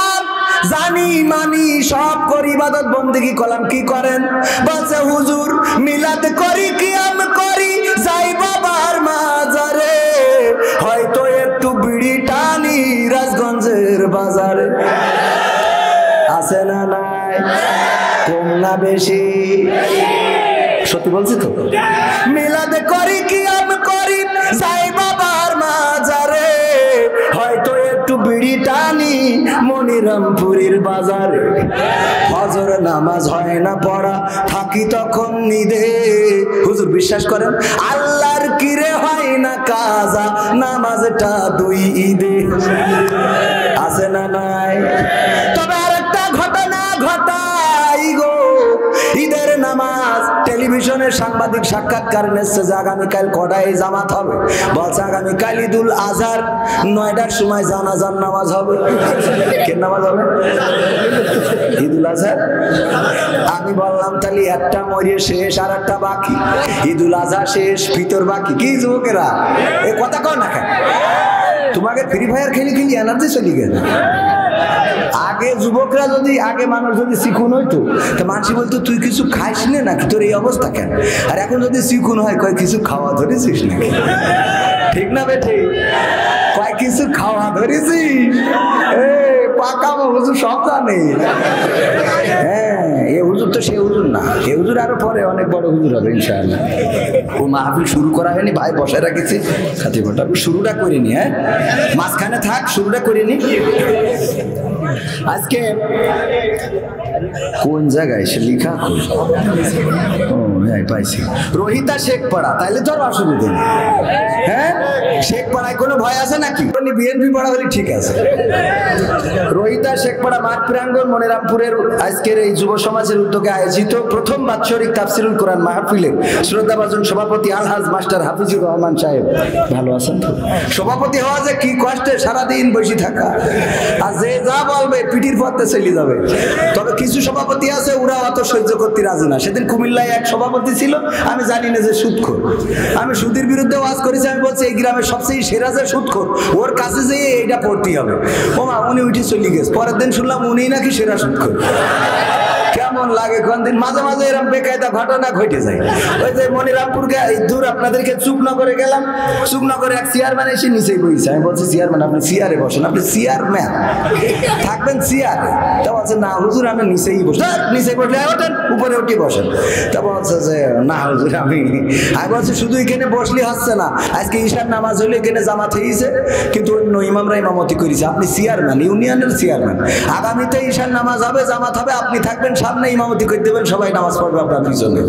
জানি মানি সব করি, ইবাদত বন্দেগি করলাম। কি করেন? বলছে হুজুর মিলাদ করি, কিয়াম করি, যাই বাবা বাজারে আছে না নাই? কম না বেশি? সত্যি বলছি তো? মিলাদ করি কি আমি করি যাই বাবার মাজারে, হয়তো একটু বিড়ি টানি মনিরামপুরের বাজারে। ফজর নামাজ হয় না পড়া, থাকি তখন নিদে। হুজুর বিশ্বাস করেন আল্লাহর কিরে হয় না কাজা, নামাজটা 2 ঈদে। আছে না নাই? তবে আরেকটা ঘটনা ঘটাই গো, ঈদের নামাজ টেলিভিশনের সাংবাদিক সাক্ষাৎকার নিচ্ছে যে আগামীকাল কটায় জামাত হবে। বলছে আগামীকাল ঈদুল আজহার 9টার সময় জানাজার নামাজ হবে। কে নামাজ হবে? ঈদুল আজহার। আমি বললাম তাহলে একটা মরিয়ে শেষ আর একটা বাকি, ঈদুল আজহা শেষ ভিতর বাকি। কি যুবকেরা এ কথা কও না কেন? তোমাকে ফ্রি ফায়ার খেলি খেলি এনার্জি চলে গেল। আগে যুবকরা যদি আগে মানুষ যদি চিকুন হইতো তা মানুষ বলতো তুই কিছু খাইস না নাকি, তোর এই অবস্থা কেন? আর এখন যদি চিকুন হয় কয় কিছু খাওয়া ধরেছিস নাকি? ঠিক না বেঠে? কয় কিছু খাওয়া ধরেছিস? পাকা হুজুর সব জানে। হ্যাঁ, এ হুজুর তো সে হুজুর না, এ হুজুর আরো পরে অনেক বড় হুজুর হবে ইনশাআল্লাহ। ও মাহফিল শুরু করা হয়নি, ভাই বসায় রাখেছি খাতিবটা, শুরুটা করিনি। হ্যাঁ, মাঝখানে থাক, শুরুটা করিনি। আজকে কোন জায়গায় সে লিখা? ও হ্যাঁ পাইছি, রোহিতা শেখ পাড়া। তাইলে তো আর অসুবিধা নেই। হ্যাঁ, শেখ পাড়ায় কোনো ভয় আছে নাকি? বিএনপি পাড়া হলে ঠিক আছে। রোহিতা শেখ পাড়া মাঠ প্রাঙ্গণ মনিরামপুরের আজকের এই যুব সমাজের উদ্যোগে আয়োজিত প্রথম বাৎসরিক তাফসিরুল কোরআন মাহফিলের শ্রদ্ধাভাজন সভাপতি আলহাজ মাস্টার হাফিজুর রহমান সাহেব। ভালো আছেন তো? সভাপতি হওয়া যে কি কষ্টে, সারাদিন বসে থাকা, আর যে যা বলবে পিটির পথে চলে যাবে। তবে কিছু সভাপতি আছে ওরা অত সহ্য করতে রাজি না। সেদিন কুমিল্লায় এক সভাপতি ছিল, আমি জানি না যে সুদখোর। আমি সুদের বিরুদ্ধে ওয়াজ করেছি, আমি বলছি এই গ্রামের সবচেয়ে সেরা যে সুদখোর, ওর কাছে যেয়ে এইটা পড়তেই হবে। ওমা উনি উঠে চলে গেছে। পরের দিন শুনলাম উনিই নাকি সেরা সুদখোর। কেমন লাগে কোন দিন? মাঝে মাঝে এরকম বেকায়দা ঘটনা ঘটে যায়। ওই যে মনিরামপুরকে দূর আপনাদেরকে চুকনগরে গেলাম, চুকনগরে এক চেয়ারম্যান এসে নিচেই বইছে। আমি বলছি চেয়ারম্যান আপনি চেয়ারে বসেন, আপনি চেয়ারম্যান থাকবেন চেয়ারে। তা বলছে না হুজুর আমি নিচেই বসে। নিচে বসলে ওঠেন, উপরে উঠে বসেন। তা বলছে যে না হুজুর আমি বলছি শুধু এখানে বসলে হচ্ছে না, আজকে ঈশার নামাজ হলে এখানে জামাত হয়েছে, কিন্তু অন্য ইমামরা ইমামতি করেছে। আপনি চেয়ারম্যান, ইউনিয়নের চেয়ারম্যান। আগামীতে ঈশার নামাজ হবে, জামাত হবে, আপনি থাকবেন সামনে, ইমামতি করে দেবেন, সবাই নামাজ পড়বে আপনার পিছনে।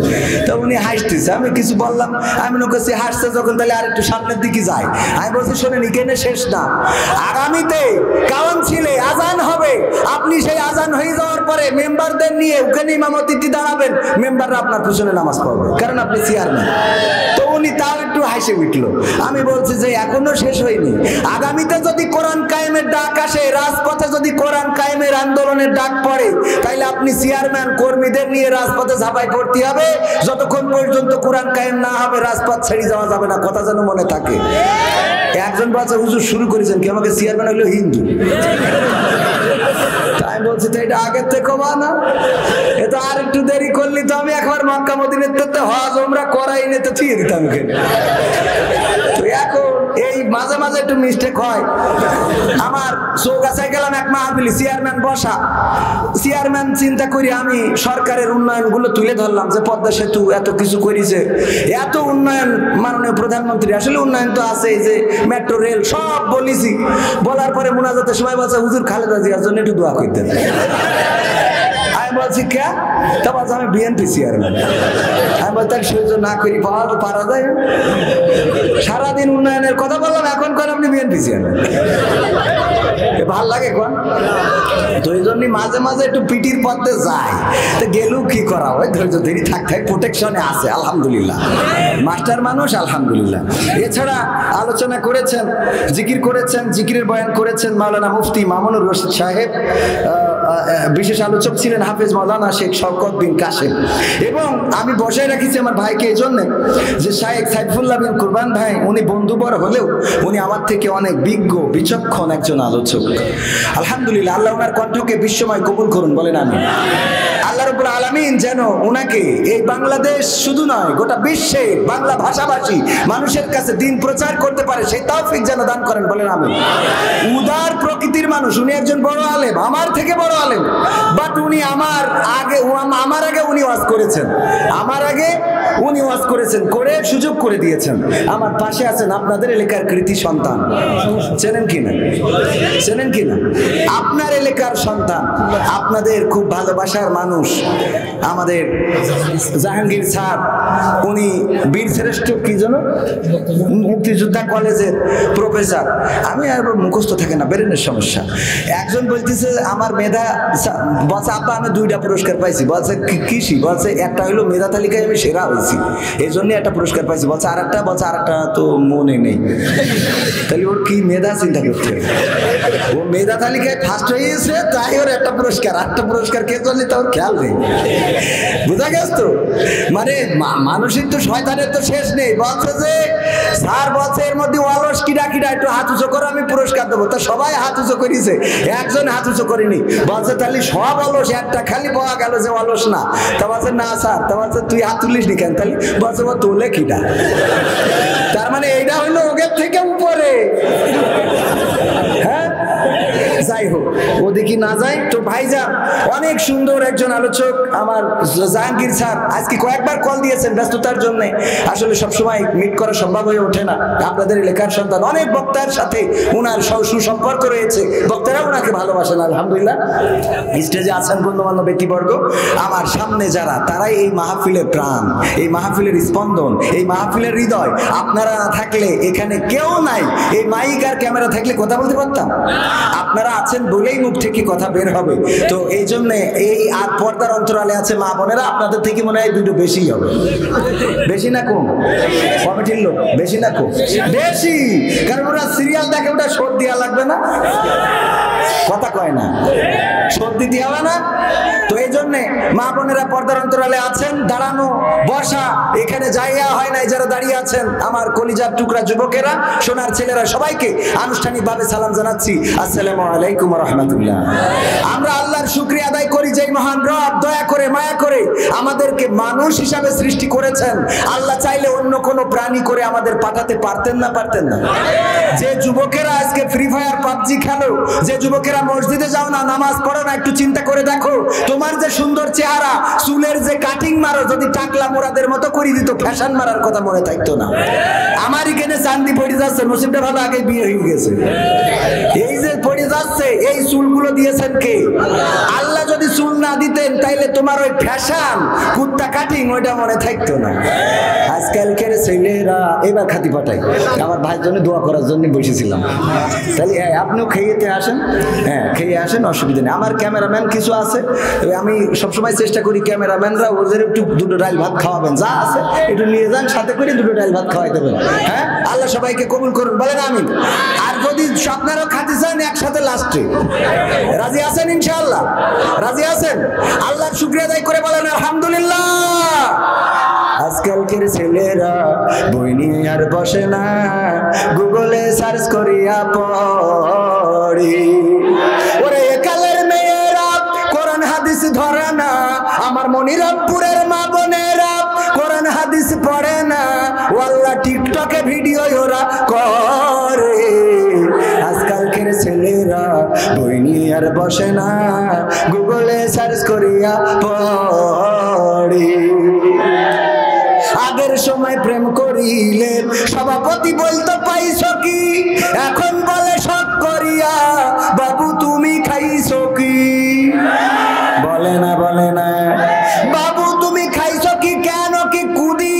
তা উনি হাসতেছে, আমি কিছু বললাম। আমি কাছে হাসছে যখন, তাহলে আর একটু সামনের দিকে যায়। আমি বলছি শোনেন এখানে শেষ না, আগামীতে কাউন্সিলে আজান হবে, আপনি সেই আজান হয়ে যাওয়ার পরে মেম্বারদের নিয়ে ওখানে ইমামতিতে দাঁড়াবেন, মেম্বাররা আপনার পিছনে নামাজ পড়বে, কারণ আপনি চেয়ারম্যান। তো উনি তাও একটু হাসে উঠলো। আমি বলছি যে এখনো শেষ হয়নি, আগামীতে যদি কোরআন কায়েমের ডাক আসে, রাজপথে যদি কোরআন কায়েমের আন্দোলনের ডাক পড়ে, তাইলে আপনি চেয়ারম্যান কর্মীদের নিয়ে রাজপথে ঝাঁপাই পড়তে হবে। যতক্ষণ পর্যন্ত কোরআন কায়েম না হবে রাজপথ ছেড়ে যাওয়া যাবে না, কথা যেন মনে থাকে। একজন বলছে হুজুর শুরু করেছেন কি, আমাকে চেয়ারম্যান হইলো হিন্দু। আমি বলছি তো এটা আগের থেকে না, এটা আর একটু দেরি করলি তো আমি একবার মক্কা মদিনাতে হজ ওমরা করাই নিতে ছুঁয়ে দিতাম। তো এখন এই মাঝে মাঝে একটু মিস্টেক হয়। আমার চৌগাছায় গেলাম এক মাহফিলে, চেয়ারম্যান বসা। চেয়ারম্যান চিন্তা করি আমি সরকারের উন্নয়ন গুলো তুলে ধরলাম, যে পদ্মা সেতু এত কিছু করেছে, এত উন্নয়ন মাননীয় প্রধানমন্ত্রী, আসলে উন্নয়ন তো আছে, যে মেট্রো রেল সব বলেছি। বলার পরে মুনাজাতের সময় বলছে হুজুর খালেদা জিয়ার জন্য একটু দোয়া করতেন। আমি বলছি কে? তা বলছে আমি বিএনপি চেয়ারম্যান। আমি বলছি তার সহ্য না করি পারা যায়? সারাদিন উন্নয়নের কথা বললাম, এখন কোন আপনি বিএনপি চেয়ারম্যান? ভাল লাগে কোন? তো এই জন্য মাঝে মাঝে একটু পিটির পথে যায়। তো গেলেও কি করা হয়, ধৈর্য ধরে থাকতে প্রোটেকশনে আছে আলহামদুলিল্লাহ, মাস্টার মানুষ আলহামদুলিল্লাহ। এছাড়া আলোচনা করেছেন, জিকির করেছেন, জিকিরের বয়ান করেছেন মাওলানা মুফতি মামুনুর রশিদ সাহেব। বিশেষ আলোচক ছিলেন হাফেজ মাওলানা শেখ শওকত বিন কাশেম। এবং আমি বসায় রাখিছি আমার ভাইকে এই জন্যে যে শায়েখ সাইফুল্লাহ বিন কুরবান ভাই উনি বন্ধুবর হলেও উনি আমার থেকে অনেক বিজ্ঞ বিচক্ষণ একজন আলোচক। আলহামদুলিল্লাহ, আল্লাহ ওনার কণ্ঠকে বিশ্বময় কবুল করুন, বলেন আমিন। আল্লাহ রাব্বুল আলামিন যেন ওনাকে এই বাংলাদেশ শুধু নয় গোটা বিশ্বে বাংলা ভাষাভাষী মানুষের কাছে দিন প্রচার করতে পারে সেই তৌফিক যেন দান করেন, বলেন আমিন। উদার প্রকৃতির মানুষ, উনি একজন বড় আলেম, আমার থেকে বড় আলেম, বাট উনি আমার আগে উনি ওয়াজ করেছেন, আমার আগে উনি ওয়াজ করেছেন, করে সুযোগ করে দিয়েছেন। আমার পাশে আছেন আপনাদের এলাকার কৃতি সন্তান, চেনেন কিনা? চেনেন কিনা? আপনার এলাকার সন্তান, আপনাদের খুব ভালোবাসার মানুষ আমাদের জাহাঙ্গীর স্যার, উনি বীর শ্রেষ্ঠ কি যেন মুক্তিযোদ্ধা কলেজের প্রফেসর। আমি আর মুখস্থ থাকে না, ব্রেনের সমস্যা। একজন বলতেছে আমার মেধা, বলছে আব্বা আমি 2টা পুরস্কার পাইছি। বলছে কৃষি, বলছে একটা হলো মেধা তালিকায় আমি সেরা হয়েছি, এই জন্য একটা পুরস্কার পাইছি। বলছে আরেকটা, বলছে আরেকটা তো মনে নেই। তাহলে ওর কি মেধা চিন্তা করতে, ও মেধা তালিকায় ফার্স্ট হয়ে গেছে তাই ওর একটা পুরস্কার, 8টা পুরস্কার কে চললে তা ওর খেয়াল নেই। বুঝা গেছ তো? মানে মানুষের তো শয়তানের তো শেষ নেই। বলছে যে স্যার বলছে এর মধ্যে অলস কিডা কিডা একটু হাত উঁচু করো, আমি পুরস্কার দেবো। তা সবাই হাত উঁচু করেছে, একজন হাত উঁচু করেনি। বলছে তাহলে সব অলস, একটা খালি পাওয়া গেল যে অলস না। তা বলছে না স্যার, তা বলছে তুই হাত তুলিস নি কেন? তাহলে বলছে ও তোলে কিডা। তার মানে এইটা হইলো ওদের থেকে উপরে। হ্যাঁ, যাই হোক, ওদিকে না যাই তো। ভাইজান অনেক সুন্দর একজন আলোচক আমার জাহাঙ্গীর স্যার, আজকে কয়েকবার কল দিয়েছেন ব্যস্ততার জন্য, আসলে সবসময় মিট করা সম্ভব হয়ে ওঠে না। আপনাদের এলাকার সন্তান, অনেক বক্তার সাথে ওনার সুসম্পর্ক রয়েছে, বক্তারা ওনাকে ভালোবাসেন আলহামদুলিল্লাহ। স্টেজে আছেন গণ্যমান্য ব্যক্তিবর্গ, আমার সামনে যারা, তারাই এই মাহফিলের প্রাণ, এই মাহফিলের স্পন্দন, এই মাহফিলের হৃদয়। আপনারা না থাকলে এখানে কেউ নাই। এই মাইক আর ক্যামেরা থাকলে কথা বলতে পারতাম? আপনারা আছেন বলেই মুখ থেকে কথা বের হবে। তো এই জন্য এই আর পর্দার অন্তরালে আছে মা বোনেরা, আপনাদের থেকে মনে হয় 2টো বেশি হবে। বেশি না কম? কমিটির লোক বেশি না কম? বেশি, কারণ ওরা সিরিয়াল দেখে, ওটা শোধ দেওয়া লাগবে না, কথা কয় না, শোধ দিতে হবে না। তো এই জন্যে মা বোনেরা পর্দার অন্তরালে আছেন, দাঁড়ানো বসা এখানে জায়গা হয় নাই, যারা দাঁড়িয়ে আছেন আমার কলিজার টুকরা যুবকেরা, সোনার ছেলেরা, সবাইকে আনুষ্ঠানিকভাবে সালাম জানাচ্ছি, আসসালামু আলাইকুম ওয়া রাহমাতুল্লাহ। আমরা আল্লাহর শুকরিয়া আদায় করি যে মহান রব দয়া করে মায়া করে আমাদেরকে মানুষ হিসাবে সৃষ্টি করেছেন। আল্লাহ চাইলে অন্য কোনো প্রাণী করে আমাদের পাঠাতে পারতেন না? পারতেন না? যে যুবকেরা আজকে ফ্রি ফায়ার পাবজি খেলো, যে যুবকেরা মসজিদে যাও না, নামাজ পড়ো না, একটু চিন্তা করে দেখো, তোমার যে সুন্দর চেহারা, চুলের যে কাটিং মারো, যদি টাকলা মোরাদের মতো করে দিত, ফ্যাশন মারার কথা মনে থাকতো না। আমার এখানে চান্দি পড়ে যাচ্ছে, নসিবটা ভালো, আগে বিয়ে হয়ে গেছে। এই যে পড়ে যাচ্ছে, এই চুলগুলো দিয়েছেন কে? আল্লাহ যদি চুল না দিতেন তাইলে তোমার ওই ফ্যাশন কুত্তা কাটিং ওইটা মনে থাকতো না। আজকালকার ছেলেরা এবার খাতি পাঠাই, আমার ভাইয়ের জন্য দোয়া করার জন্য বসেছিলাম। তাহলে আপনিও খেয়েতে আসেন, হ্যাঁ খেয়ে আসেন, অসুবিধা নেই। আমার ক্যামেরাম্যান কিছু আছে, আমি সবসময় চেষ্টা করি ক্যামেরাম্যানরা ওদের একটু 2টো ডাল ভাত খাওয়াবেন, যা আছে একটু নিয়ে যান, সাথে করে 2টো ডাল ভাত খাওয়াই দেবেন। হ্যাঁ, আল্লাহ সবাইকে কবুল করুন, বলেন আমিন। আর যদি আপনারাও খাতে চান একসাথে লাস্টে, রাজি আছেন? ইনশাআল্লাহ রাজি আছেন? আল্লাহর শুকরিয়া আদায় করে বলেন আলহামদুলিল্লাহ। আজকালকের ছেলেরা বই নিয়ে আর বসে না, গুগলে সার্চ করিয়া পড়ি। ওরে কালের মেয়েরা কোরআন হাদিস ধরে না, আমার মনিরামপুরের মা বোনেরা কোরআন হাদিস পড়ে না, ওয়াল্লাহ টিকটকে ভিডিও ওরা করে। আজকালকের ছেলেরা বই নিয়ে আর বসে না, গুগলে সার্চ করিয়া পড়ি। আগের সময় প্রেম করিলে সভাপতি বলতো পাইছো কি, এখন বলে শখ করিয়া বাবু তুমি খাইছো কি? বলে না, বলে না, বাবু তুমি খাইছো কি? কেন কি কুদি?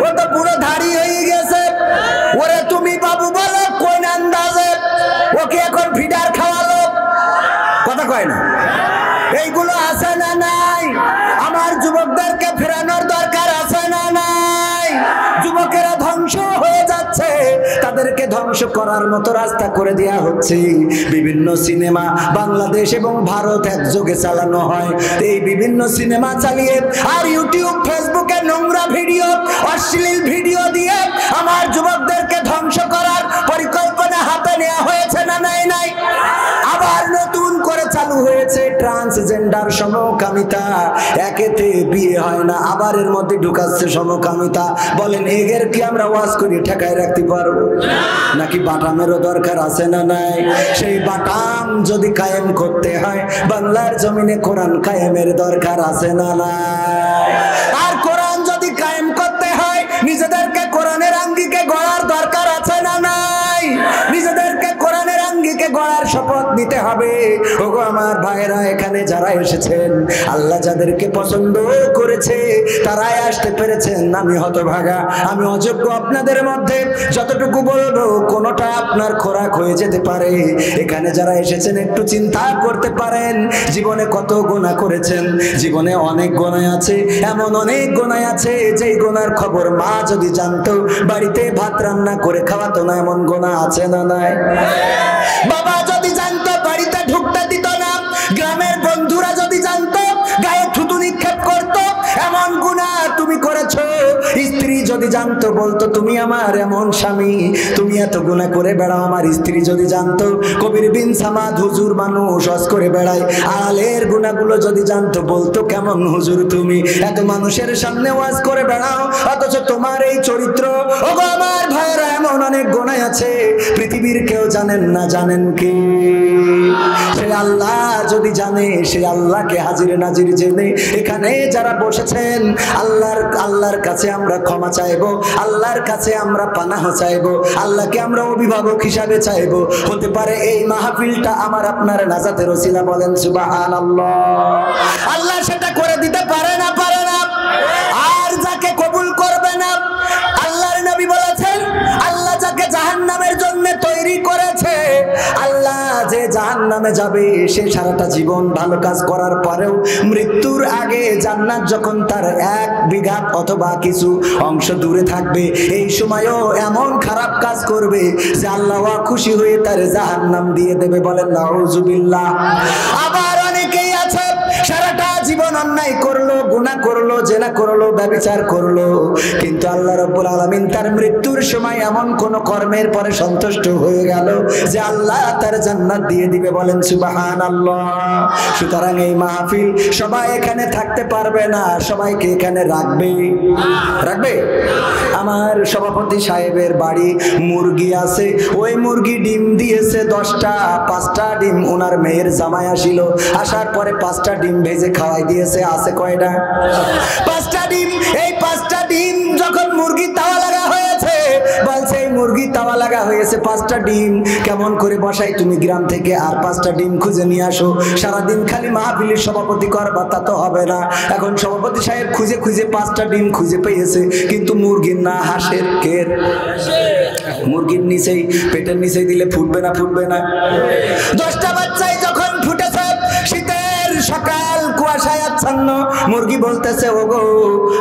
ও তো পুরো ধাড়ি হয়ে গেছে। ওরে তুমি বাবু বলো কোন আন্দাজে? ওকে এখন ফিডার খাওয়ালো, কথা কয় না। এইগুলো আছে না নাই? আমার যুবকদেরকে ফেরানোর দরকার আছে না নাই? যুবকেরা ধ্বংস হয়ে যাচ্ছে, তাদেরকে ধ্বংস করার মতো রাস্তা করে দেয়া হচ্ছে। বিভিন্ন সিনেমা বাংলাদেশ এবং ভারত একযোগে চালানো হয়। এই বিভিন্ন সিনেমা চালিয়ে আর ইউটিউব ফেসবুকে নোংরা ভিডিও, অশ্লীল ভিডিও দিয়ে আমার যুবকদেরকে ধ্বংস করার পরিকল্পনা হাতে নেওয়া হয়েছে না নাই? আবার নতুন করে চালু হয়েছে ট্রান্সজেন্ডার, সমকামিতা। একেতে বিয়ে হয় না, আবার এর মধ্যে ঢুকাচ্ছে সমকামিতা। বলেন এগের কি আমরা ওয়াজ করে ঠেকায় রাখতে পারবো? নাকি বাটামেরও দরকার আছে না নাই? সেই বাটাম যদি কায়েম করতে হয়, বাংলার জমিনে কোরআন কায়েমের দরকার আছে না নাই? আর কোরআন যদি কায়েম করতে হয়, নিজেদেরকে কোরআনের আঙ্গিকে গড়ার দরকার আছে না নাই? নিজেদেরকে কোরআনের আঙ্গিকে গড়ার শপথ নিতে হবে। ওগো আমার ভাইরা, এখানে যারা এসেছেন, আল্লাহ যাদেরকে পছন্দ করেছে তারাই আসতে পেরেছেন। আমি হতভাগা, আমি অযোগ্য। আপনাদের মধ্যে যতটুকু বলবো কোনোটা আপনার খোরাক হয়ে যেতে পারে। এখানে যারা এসেছেন একটু চিন্তা করতে পারেন, জীবনে কত গুনাহ করেছেন। জীবনে অনেক গুনাহ আছে, এমন অনেক গুনাহ আছে যেই গুনার খবর মা যদি জানতো বাড়িতে ভাত রান্না করে খাওয়াতো না। এমন গুনাহ আছে না নাই? বাবা যদি জানতো বাড়িতে ঢুকতে দিত না। গ্রামের বন্ধুরা যদি জানতো গায়ে থুতু নিক্ষেপ করতো। এমন গুনাহ তুমি করেছো। স্ত্রী যদি জানতো বলতো তুমি আমার এমন স্বামী, তুমি এত গুনাহ করে বেড়াও। আমার স্ত্রী যদি জানতো, কবির বিন সামাদ হুজুর মানুষ হজ করে বেড়ায়, আলের গুনাহগুলো যদি জানতো বলতো কেমন হুজুর তুমি এত মানুষের সামনে ওয়াজ করে বেড়াও, অথচ তোমার এই চরিত্র। ওগো আমার ভাইরা, এমন অনেক গুনাহ আছে পৃথিবীর কেউ জানেন না। জানেন কি? সে আল্লাহ যদি জানে, সে আল্লাহকে হাজির নাজির জেনে এখানে যারা বসেছেন, আল্লাহর কাছে আমরা ক্ষমা চাইবো, আল্লাহর কাছে আমরা পানাহ চাইবো, আল্লাহকে আমরা অভিভাবক হিসাবে চাইবো। হতে পারে এই মাহফিলটা আমার আপনার নাজাতের ওসিলা। বলেন সুবহানাল্লাহ। আল্লাহ সেটা করে দিতে পারে না? পারে না। আর যাকে কবুল করবে না, আল্লাহর নবী বলেছেন, আল্লাহ যাকে জাহান্নামের জন্য তৈরি করেছে, আল্লাহ যে জাহান্নামে যাবে সে সারাটা জীবন ভালো কাজ করার পরেও মৃত্যুর আগে জান্নাত যখন তার 1 বিঘা অথবা কিছু অংশ দূরে থাকবে, এই সময়ও এমন খারাপ কাজ করবে যে আল্লাহ খুশি হয়ে তার জাহান্নাম দিয়ে দেবে। বলেন নাউজুবিল্লাহ। আবার অনেকেই আছে সারাটা জীবন অন্যায় করলো, গুনাহ করলো, জেনা করলো, ব্যভিচার করলো, কিন্তু আল্লাহ রাব্বুল আলামিন তার মৃত্যুর সময় এমন কোন কর্মের পরে সন্তুষ্ট হয়ে গেল যে আল্লাহ তার জান্নাত দিয়ে দিবে। বলেন সুবহানাল্লাহ। সুতরাং এই মাহফিল সবাই এখানে থাকতে পারবে না, সবাইকে এখানে রাখবে। আমার সভাপতি সাহেবের বাড়ি মুরগি আছে, ওই মুরগি ডিম দিয়েছে 10টা। 5টা ডিম ওনার মেয়ের জামাই আসিল, আসার পরে 5টা ডিম ভেজে খাওয়াই দিয়েছে। আছে কয়টা? 5টা ডিম। এই 5টা ডিম যখন মুরগি তাওয়া লাগা হয়েছে, বলছে এই মুরগি তাওয়া লাগা হয়েছে, 5টা ডিম কেমন করে বসাই? তুমি গ্রাম থেকে আর 5টা ডিম খুঁজে নিয়ে আসো। সারাদিন খালি মাহফিলের সভাপতি করবা, তা তো হবে না। এখন সভাপতি সাহেব খুঁজে খুঁজে 5টা ডিম খুঁজে পেয়েছে, কিন্তু মুরগির না, হাঁসের। কের? মুরগির নিচেই, পেটের নিচেই দিলে ফুটবে না? ফুটবে না। 10টা বাচ্চাই যখন ফুটেছে, শীতের সকাল, কুয়াশায় আচ্ছন্ন, মুরগি বলতেছে, ওগো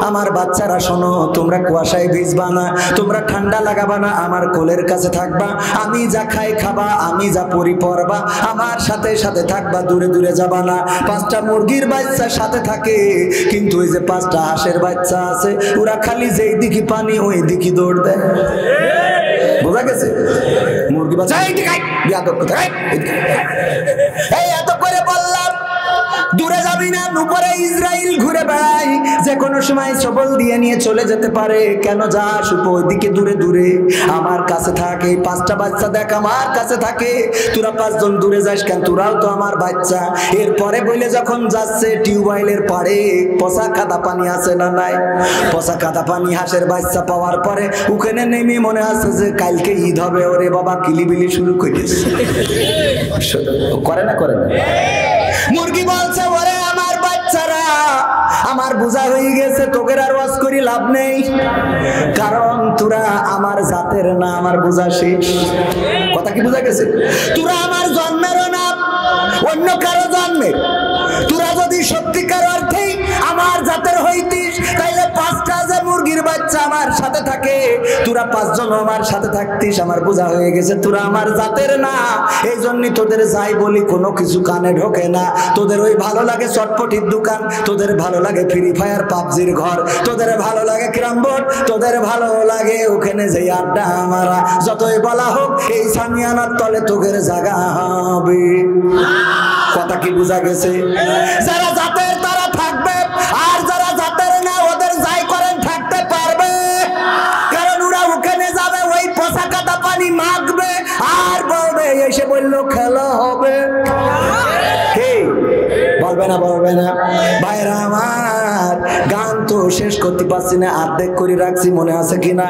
আমার বাচ্চারা শোনো, তোমরা কুয়াশায় ভিজবা না, তোমরা ঠান্ডা লাগাবা না, আমার কোলের কাছে থাকবা, আমি যা খাই খাবা, আমি যা পরি পরবা, আমার সাথে সাথে থাকবা, দূরে দূরে যাবা না। 5টা মুরগির বাচ্চা সাথে থাকে, কিন্তু ওই যে 5টা হাঁসের বাচ্চা আছে, ওরা খালি যেই দিকে পানি ওই দিকে দৌড় দেয়। বোঝা গেছে? মুরগি বাচ্চা এই এত করে বললাম, দূরে যাবি না, উপরে ইসরাইল ঘুরে বেড়াই, যে কোনো সময় সবল দিয়ে নিয়ে চলে যেতে পারে। কেন যাস ওইদিকে দূরে দূরে? আমার কাছে থাকে। 5টা বাচ্চা দেখ আমার কাছে থাকে, তোরা 5 জন দূরে যাস কেন? তোরাও তো আমার বাচ্চা। এরপরে বলে যখন যাচ্ছে টিউবওয়েলের পাড়ে, পচা কাদা পানি আছে না নাই? পচা কাদা পানি হাঁসের বাচ্চা পাওয়ার পরে ওখানে নেমে মনে আছে যে কালকে ঈদ হবে, ওরে বাবা কিলিবিলি শুরু করেছে। করে না? করে না? মুরগি বলছে, ওরে আমার বাচ্চারা, আমার বোঝা হয়ে গেছে, তোকে আর ওয়াজ করি লাভ নেই, কারণ তোরা আমার জাতের না, আমার বোঝা শেষ। কথা কি বোঝা গেছে? তোরা আমার জন্মেরও না, অন্য কারো জন্মের। তোরা যদি সত্যিকার অর্থেই আমার জাতের হইতিস, তাইলে 5টা যে মুরগির বাচ্চা আমার সাথে থাকে, তোরা 5 জন আমার সাথে থাকতিস, আমার বোঝা হয়ে গেছে তোরা আমার জাতের না। এই জন্যই তোদের যাই বলি কোনো কিছু কানে ঢোকে না। তোদের ওই ভালো লাগে চটপটির দোকান, তোদের ভালো লাগে ফ্রি ফায়ার পাবজির ঘর, তোদের ভালো লাগে ক্যারাম বোর্ড, তোদের ভালো লাগে ওখানে যে আড্ডা মারা। যতই বলা হোক এই সামিয়ানার তলে তোদের জায়গা হবে। কথা কি বোঝা গেছে? যারা জাতের তারা থাকবে, আর যারা জাতের না ওদের যাই করেন থাকতে পারবে, কারণ ওরা ওখানে যাবে ওই পচা কাটা পানি মাখবে আর বলবে এসে বললো খেলা হবে। বলবে না বলবে না? ভাইরা আমার, গান তো শেষ করতে পারছি না, অর্ধেক করে রাখছি, মনে আছে কিনা?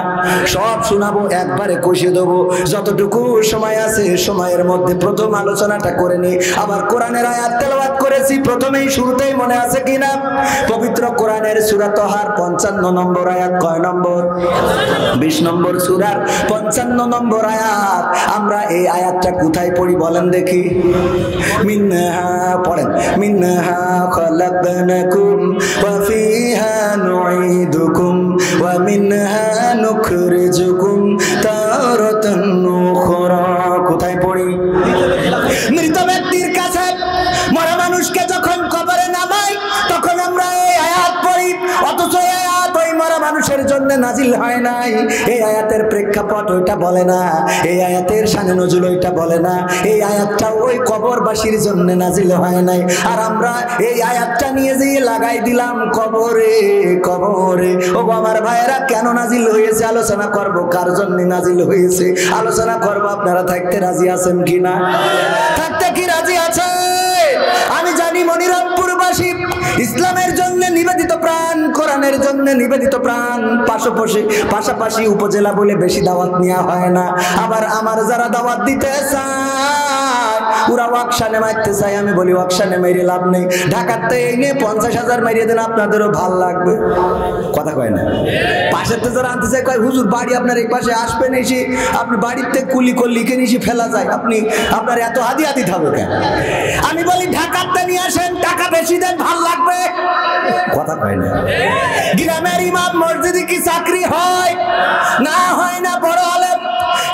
সব শোনাবো, একবারে কষিয়ে দেবো যতটুকু সময় আছে। সময়ের মধ্যে প্রথম আলোচনাটা করে নি, আবার কোরআনের আয়াত তেলাওয়াত করেছি প্রথমেই শুরুতেই, মনে আছে কিনা? পবিত্র কোরআনের সূরা তাহার 55 নম্বর আয়াত, কয় নম্বর? 20 নম্বর সূরার 55 নম্বর আয়াত। আমরা এই আয়াতটা কোথায় পড়ি বলেন দেখি? মিনহা পড়েন, মিনহা খলাকনাকুম ওয়া ফিহা নুঈদুকুম ওয়া মিনহা নুখরিজুকুম তারাতান উখরা। কোথায় পড়ি? মৃত ব্যক্তির কাছে, মরা মানুষকে যখন কবরে নামাই তখন আমরা এই আয়াত পড়ি, অথচ এই আয়াত ওই মরা মানুষের জন্য নাজিল হয় নাই। এই আয়াতের প্রেক্ষাপট ওইটা বলে না, এই আয়াতের শানে নজুল ওইটা বলে না, এই আয়াতটা ওই কবরবাসীর জন্য নাজিল হয় নাই। আর আমরা এই আয়াতটা নিয়ে যেয়ে লাগাই দিলাম কবরে কবরে। ও আমার ভাইয়েরা, কেন নাজিল হয়েছে আলোচনা করব, কার জন্য নাজিল হয়েছে আলোচনা করব। আপনারা থাকতে রাজি আছেন কিনা? থাকতে কি রাজি আছে? আমি জানি মনিরামপুরবাসী ইসলামের জন্য নিবেদিত প্রাণ, কোরআনের জন্য নিবেদিত প্রাণ। পাশাপাশি উপজেলা বলে বেশি দাওয়াত নেওয়া হয় না। আবার আমার যারা দাওয়াত দিতে চায় ওরা ওয়াকশানে মারতে চায়, আমি বলি ওয়াকশানে মেরে লাভ নেই, ঢাকাতে এনে 50,000 মারিয়ে দেন, আপনাদেরও ভাল লাগবে। কথা কয় না? পাশের তো যারা আনতে চায় কয় হুজুর বাড়ি আপনার এই পাশে আসবেন, এসে আপনি বাড়িতে কুলি করলি লিখে নিয়ে ফেলা যায়, আপনি আপনার এত হাদি হাদি থাকবে কেন? আমি বলি ঢাকাতে নিয়ে আসেন, টাকা বেশি দেন, ভাল লাগবে। কথা কয় না? গ্রামের ইমাম মসজিদে কি চাকরি হয়? না হয় না। বড় আলেম,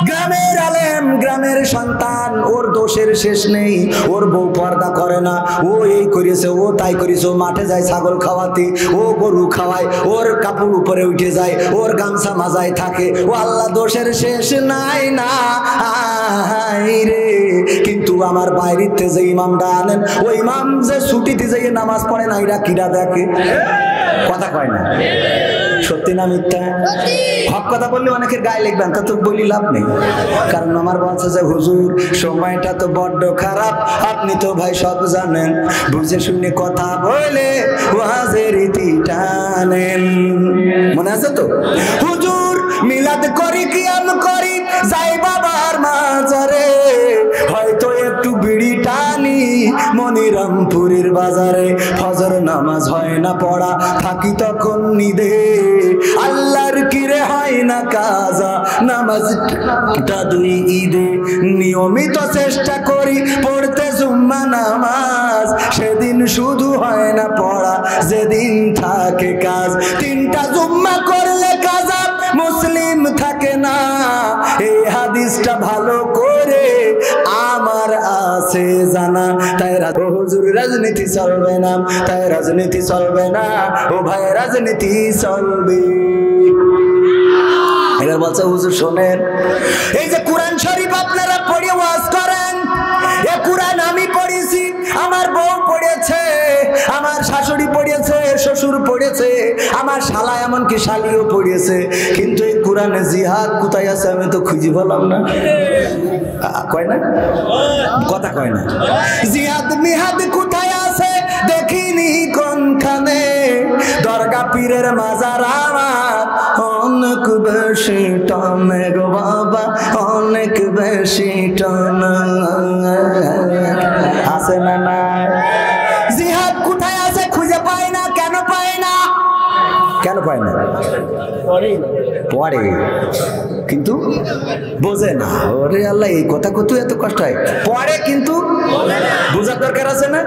গ্রামের আলেম, গ্রামের সন্তান, ওর দোষের শেষ নেই। ওর বউ পর্দা করে না, ও এই করেছে, ও তাই করেছে, ও মাঠে যায় ছাগল খাওয়াতে, ও গরু খাওয়ায়, ওর কাপড় উপরে উঠে যায়, ওর গামছা মাজায় থাকে, ও আল্লাহ দোষের শেষ নাই না রে। কিন্তু আমার বাইরেতে যে ইমামটা আনেন, ওই ইমাম যে ছুটিতে যেয়ে নামাজ পড়ে না, এরা কিরা দেখে? কথা কয় না? সত্যি না মিথ্যা? হক কথা বললে অনেকের গায়ে লিখবেন, তা তো বলি লাভ নেই। কারণ আমার বলছে যে হুজুর সময়টা তো বড্ড খারাপ, আপনি তো ভাই সব জানেন, বুঝে শুনে কথা বলে ওয়াজের রীতি টানেন। মনে আছে তো? হুজুর মিলাদ করি, কিয়াম করি, যাই বাবার মাজারে, হয়তো একটু বিড়ি টানি মনিরামপুরের বাজারে, ফজর নামাজ হয় না পড়া, থাকি তখন নিদে, আল্লাহর কিরে হয় না কাজা, নামাজটা 2 ঈদে, নিয়মিত চেষ্টা করি পড়তে জুম্মা নামাজ, সেদিন শুধু হয় না পড়া, যেদিন থাকে কাজ, 3টা জুম্মা করলে কাজা মুসলিম থাকে না। এই হাদিসটা ভালো করে আমার আছে জানা, তাই হুজুর রাজনীতি চলবে না, তাই রাজনীতি চলবে না, ও ভাই রাজনীতি চলবে। এবার বলছে হুজুর শোনেন, এই যে কোরআন শরীফ আপনারা পড়ে ওয়াজ করেন, এ কোরআন আমি পড়েছি, আমার বউ পড়েছে, আমার শাশুড়ি পড়েছে, শ্বশুর পড়েছে, আমার শালা এমনকি শালিও পড়েছে, কিন্তু এই কোরআনে জিহাদ কোথায় আছে আমি তো খুঁজে পেলাম না। কয় না? কথা কয় না? জিহাদ মিহাদ কোথায় আছে দেখিনি কোনখানে, দরগা পীরের মাজার আমার অনেক বেশি টানে গো বাবা, অনেক বেশি টানে। আছে না না? জিহাদ কোথায় আছে খুঁজে পাই না। কেন পাই না? কেন পাই না? পড়ে কিন্তু বোঝে না। ওরে আল্লাহ, এই কথা কত এত কষ্ট হয়, পড়ে কিন্তু বোঝার দরকার আছে না?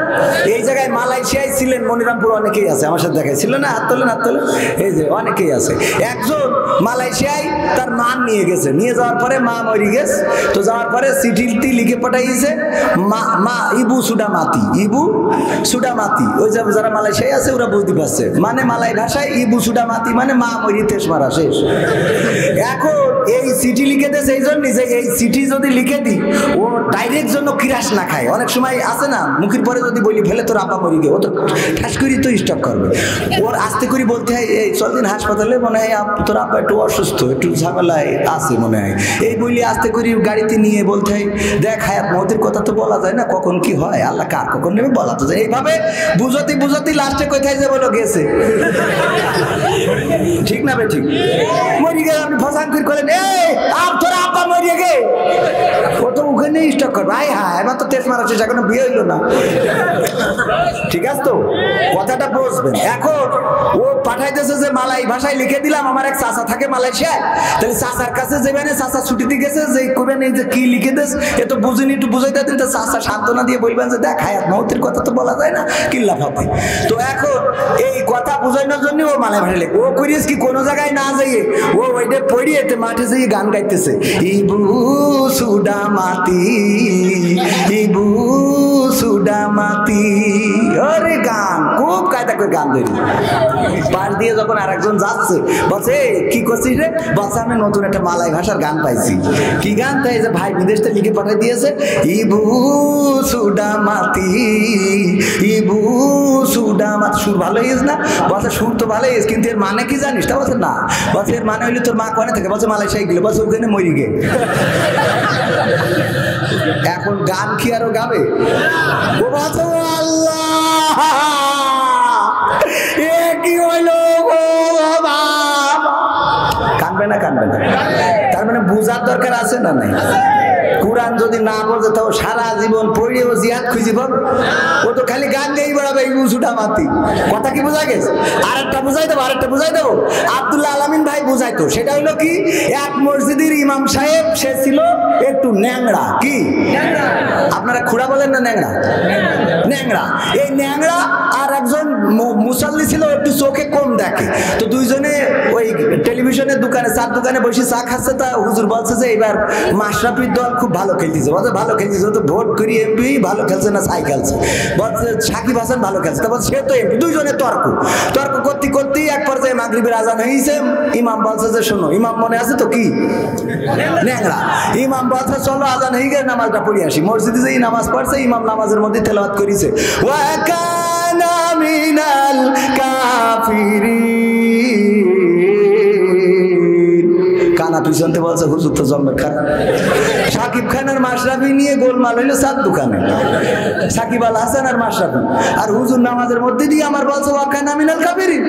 এই জায়গায় মালয়েশিয়ায় ছিলেন মনিরামপুর অনেকেই আছে, আমার সাথে দেখাইছিল না, হাত তোলেন হাত তোলেন, এই যে অনেকেই আছে। একজন মালয়েশিয়ায় তার মা নিয়ে গেছে, নিয়ে যাওয়ার পরে মা মরি গেছে, তো যাওয়ার পরে চিঠিটি লিখে পাঠাইছে মা ইবু সুডামাতি, ইবু সুডামাতি। ওই যারা মালয়েশিয়ায় আছে ওরা বুঝতে পারছে, মানে মালয় ভাষায় ইবু সুডামাতি মানে মা মরি তেজ মারা শেষ। এখন এই চিঠি লিখে দেয় সেই জন্য যে এই চিঠি যদি লিখে দিই ও ডাইরেক্ট জন্য কিরাস না খায়। অনেক সময় আছে না, মুখের পরে যদি বলি ফেলে তোর আব্বা মরি গে, ও তো ঠাস করি তো স্টক করবে। ওর আস্তে করে বলতে হয় এই চল দিন হাসপাতালে, মনে হয় তোর আব্বা একটু অসুস্থ, একটু ঝামেলায় আছে মনে হয়, এই বলি আস্তে করে গাড়িতে নিয়ে বলতে হয় দেখ হায়াত মতের কথা তো বলা যায় না, কখন কি হয় আল্লাহ কার কখন নেবে বলা তো যায়। এইভাবে বুঝতে বুঝতে লাস্টে কোথায় যে বলো গেছে, ঠিক না বে ঠিক? মরি গে আপনি ফসাঙ্কির করেন তোর আব্বা মরিয়ে গে, ও তো ওখানে স্টক করবে। আয় হ্যাঁ, এবার তো তেজ মারা শেষ, এখনো বিয়ে হইলো না। ঠিক আছে তো, কথাটা বুঝবেন। এখন ও পাঠাইতেছে যে মালাই ভাষায় লিখে দিলাম, আমার এক চাচা থাকে মালয়েশিয়ায়, তাহলে চাচার কাছে যাবেন, চাচা ছুটিতে গেছে, যে করবেন এই যে কি লিখে দেস এ তো বুঝিনি, একটু বুঝাইতে দিন। তো চাচা সান্ত্বনা দিয়ে বলবেন যে দেখ হায়াত মৌতের কথা তো বলা যায় না, কিল্লা ফাতে। তো এখন এই কথা বুঝানোর জন্য ও মালাই ভাষায় লেখে। ও করিস কি কোনো জায়গায় না যাইয়ে ও ওইটা পড়িয়ে মাঠে যেয়ে গান গাইতেছে, ইবু সুডামাতি, ইবু সুডামাতি। আরে গান খুব কায়দা করে গান ধরি। পাশ দিয়ে যখন আরেকজন যাচ্ছে বলছে কি করছিস রে, বলছে আমি নতুন একটা মালাই ভাষার গান পাইছি। কি গান? তাই যে ভাই বিদেশ থেকে লিখে পাঠিয়ে দিয়েছে, ইবু সুডামাতি, ইবু সুডামাতি। সুর ভালো হয়েছে না? বলছে সুর তো ভালো হয়েছে, কিন্তু এর মানে কি জানিস? তা বলছে না। বলছে এর মানে হইলে তোর মা কোনে থাকে? বলছে মালয়েশিয়ায় গেলে। বলছে ওখানে মরি গে। এখন গান কি আরো গাবে? ও বলছে আল্লাহ এ কি হইলো গো বাবা। কানবে না? কানবে না? তার মানে বুঝার দরকার আছে না নাই? কুরআন যদি না বোঝে তাও সারা জীবন পড়িয়েও জিহাদ খুঁজি পাবে? ও তো খালি গান গেয়েই বেড়াবে এই মুসুটা মাতি। কথা কি বোঝা গেছে? আরেকটা বুঝাই দেবো, আরেকটা বুঝাই দেবো। আব্দুল্লাহ আলামিন ভাই বুঝাইতো, সেটা হইলো কি, এক মসজিদের ইমাম সাহেব সে ছিল একটু ন্যাংরা। কি আপনারা খুড়া বলেন না ন্যাংরা? ন্যাংরা। এই ন্যাংরা আর একজন মুসাল্লি ছিল একটু চোখে কম দেখে। তো দুইজনে ওই টেলিভিশনের দোকানে চার দোকানে বসে চা খাচ্ছে। তা হুজুর বলছে যে এবার মাশরাফির দল খুব ভালো খেলতেছে। বলছে ভালো খেলতেছে, তো ভোট করি এমপি ভালো খেলছে না ছাই খেলছে? বলছে সাকিব হাসান ভালো খেলছে। তারপর সে তো এমপি। দুইজনে তর্ক করতে করতেই এক পর্যায়ে মাগরিবের আজান হয়েছে। ইমাম বলছে যে শোনো, ইমাম মনে আছে তো কি ন্যাংরা। ইমাম বলছে চলো আজান হয়ে গেছে, নামাজটা পড়ে আসি। মসজিদে যেই নামাজ পড়ছে, ইমাম নামাজের মধ্যে তেলাওয়াত করেছে, ওয়া কানা মিনাল কাফিরিন। কানা পিছনতে বলছে হুজুর তো জন্মের খারাপ। সাকিব খান আর মাশরাফি নিয়ে গোলমাল হইলো চার দোকানে, সাকিব আল হাসান আর মাশরাফি। আর হুজুর নামাজের মধ্যে দিয়ে আমার বলছে ওয়া কানা মিনাল কাফিরিন,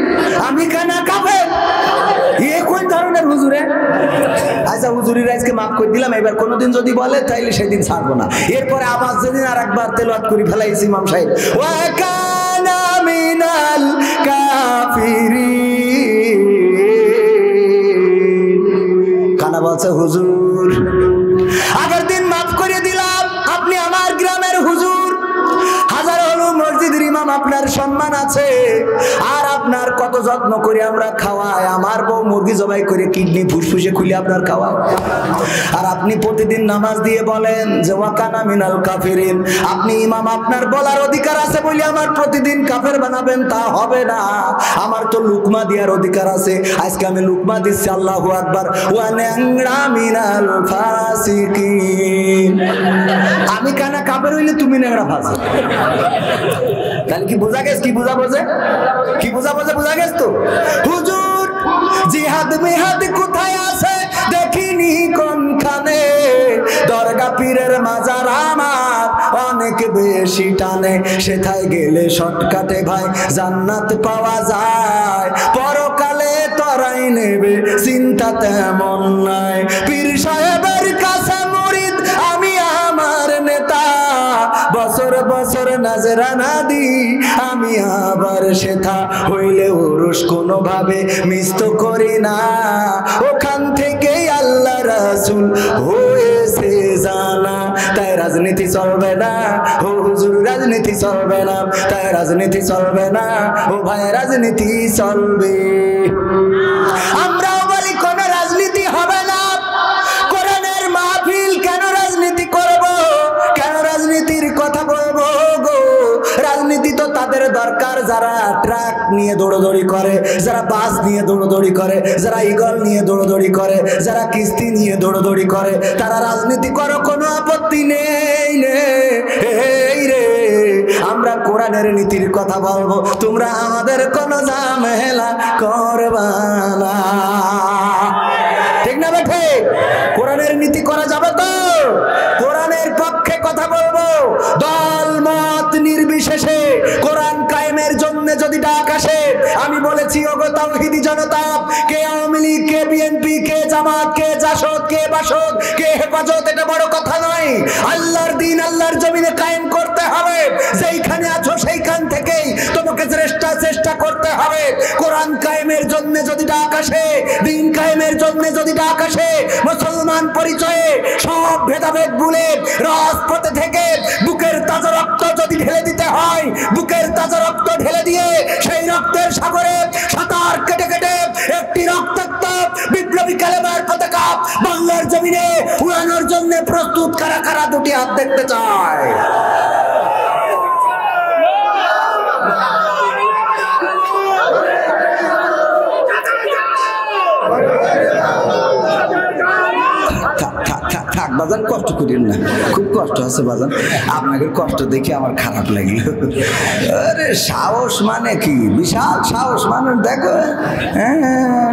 আমি কানা কাফের। এ কোন ধরনের হুজুরে? আচ্ছা হুজুরির আজকে মাফ করে দিলাম, এবার কোনোদিন যদি বলে তাইলে সেদিন ছাড়বো না। এরপরে আবার যেদিন আর একবার তেলাওয়াত করে ফেলাইছি ইমাম সাহেব, ওয়া কানা মিনাল কাফিরিন। কানা বলছে হুজুর আগের দিন মাফ করে দিলাম, আপনি আমার গ্রামের হুজুর, হাজার হলো মসজিদের ইমাম, আপনার সম্মান আছে। আর আপনার কত যত্ন করে আমরা খাওয়াই, আমার বউ মুরগি জবাই করে কিডনি ফুসফুসে খুলে আপনার খাওয়ায়। আর আপনি প্রতিদিন নামাজ দিয়ে বলেন যে ওয়াকানা মিনাল কাফিরিন। আপনি ইমাম, আপনার বলার অধিকার আছে বলে আমার প্রতিদিন কাফের বানাবেন, তা হবে না। আমার তো লুকমা দেওয়ার অধিকার আছে, আজকে আমি লুকমা দিচ্ছি। আল্লাহু আকবার। ওয়া ন্যাংরা মিনাল ফাসিকিন। আমি কানা কাফের হইলে তুমি ন্যাংরা ফাসিক। তাহলে কি বোঝা গেছে? কি বোঝা বোঝে? কি বোঝা বোঝে? বোঝা গেছে তো? হুজুর জিহাদ মিহাদ কোথায় আছে দেখিনি কোনখানে, দরগা পীরের মাজার আমার অনেক বেশি টানে, সেথায় গেলে শর্টকাটে ভাই জান্নাত পাওয়া যায়, পরকালে তরাই নেবে চিন্তা তেমন নাই। পীর সাহেবের কাছে মুরিদ আমি আমার নেতা, বছর বছর নাজরানা দি আমি আবার সেথা হইলে ওরস কোনোভাবে মিস তো করি না। ওখান থেকে আল্লাহ রাসূল হয়েছে জানা, তাই রাজনীতি চলবে না ও হুজুর, রাজনীতি চলবে না, তাই রাজনীতি চলবে না ও ভাই, রাজনীতি চলবে। আমরাও বলি কোন রাজনীতি হবে না। কোরআনের মাহফিল কেন রাজনীতি করব, কেন রাজনীতির কথা বলবো গো? রাজনীতি তো তাদের দরকার যারা ট্রাক নিয়ে দৌড়দৌড়ি করে, যারা বাস নিয়ে দৌড়দৌড়ি করে, যারা ইগল নিয়ে দৌড়দৌড়ি করে, যারা কিস্তি নিয়ে দৌড়দৌড়ি করে, তারা রাজনীতি করো, কোনো আপত্তি নেই রে। আমরা কোরআনের নীতির কথা বলবো, তোমরা আমাদের কোনো ঝামেলা করবা না, ঠিক না বেঠে? কোরআনের নীতি করা যাবে তো? কোরআনের পক্ষে কথা বলবো, দল মত নির্বিশেষে কোরআন কায়েমের জন্য যদি ডাক আসে, আমি বলেছি ওগো তাওহীদি জনতা, কে আওয়ামী লীগ, কে বিএনপি, কে জামাত, কে জাসদ, কে বাসদ, কে হেফাজত, এটা বড় কথা নয়। আল্লাহর দ্বীন আল্লাহর জমিনে কায়েম করতে হবে। যেইখানে আছো সেইখান থেকেই তোমাকে চেষ্টা করতে হবে। কোরআন কায়েমের জন্য যদি ডাক আসে, দ্বীন কায়েমের জন্য যদি ডাক আসে, মুসলমান পরিচয়ে সব ভেদাভেদ ভুলে রাজপথে থেকে বুকের তাজা রক্ত যদি ঢেলে দিতে হয়, বুকের তাজা রক্ত ঢেলে দিয়ে সেই রক্তের সাগরে সাঁতার কেটে কেটে একটি রক্তাক্ত বিপ্লবী কালেমার পতাকা বাংলার জমিনে উড়ানোর জন্য প্রস্তুত কারা কারা দুটি হাত দেখতে চায়? থাক বাজান, কষ্ট করেন না, খুব কষ্ট আছে বাজান, আপনাকে কষ্ট দেখে আমার খারাপ লাগলো। আরে সাহস মানে কি, বিশাল সাহস মানে দেখো। হ্যাঁ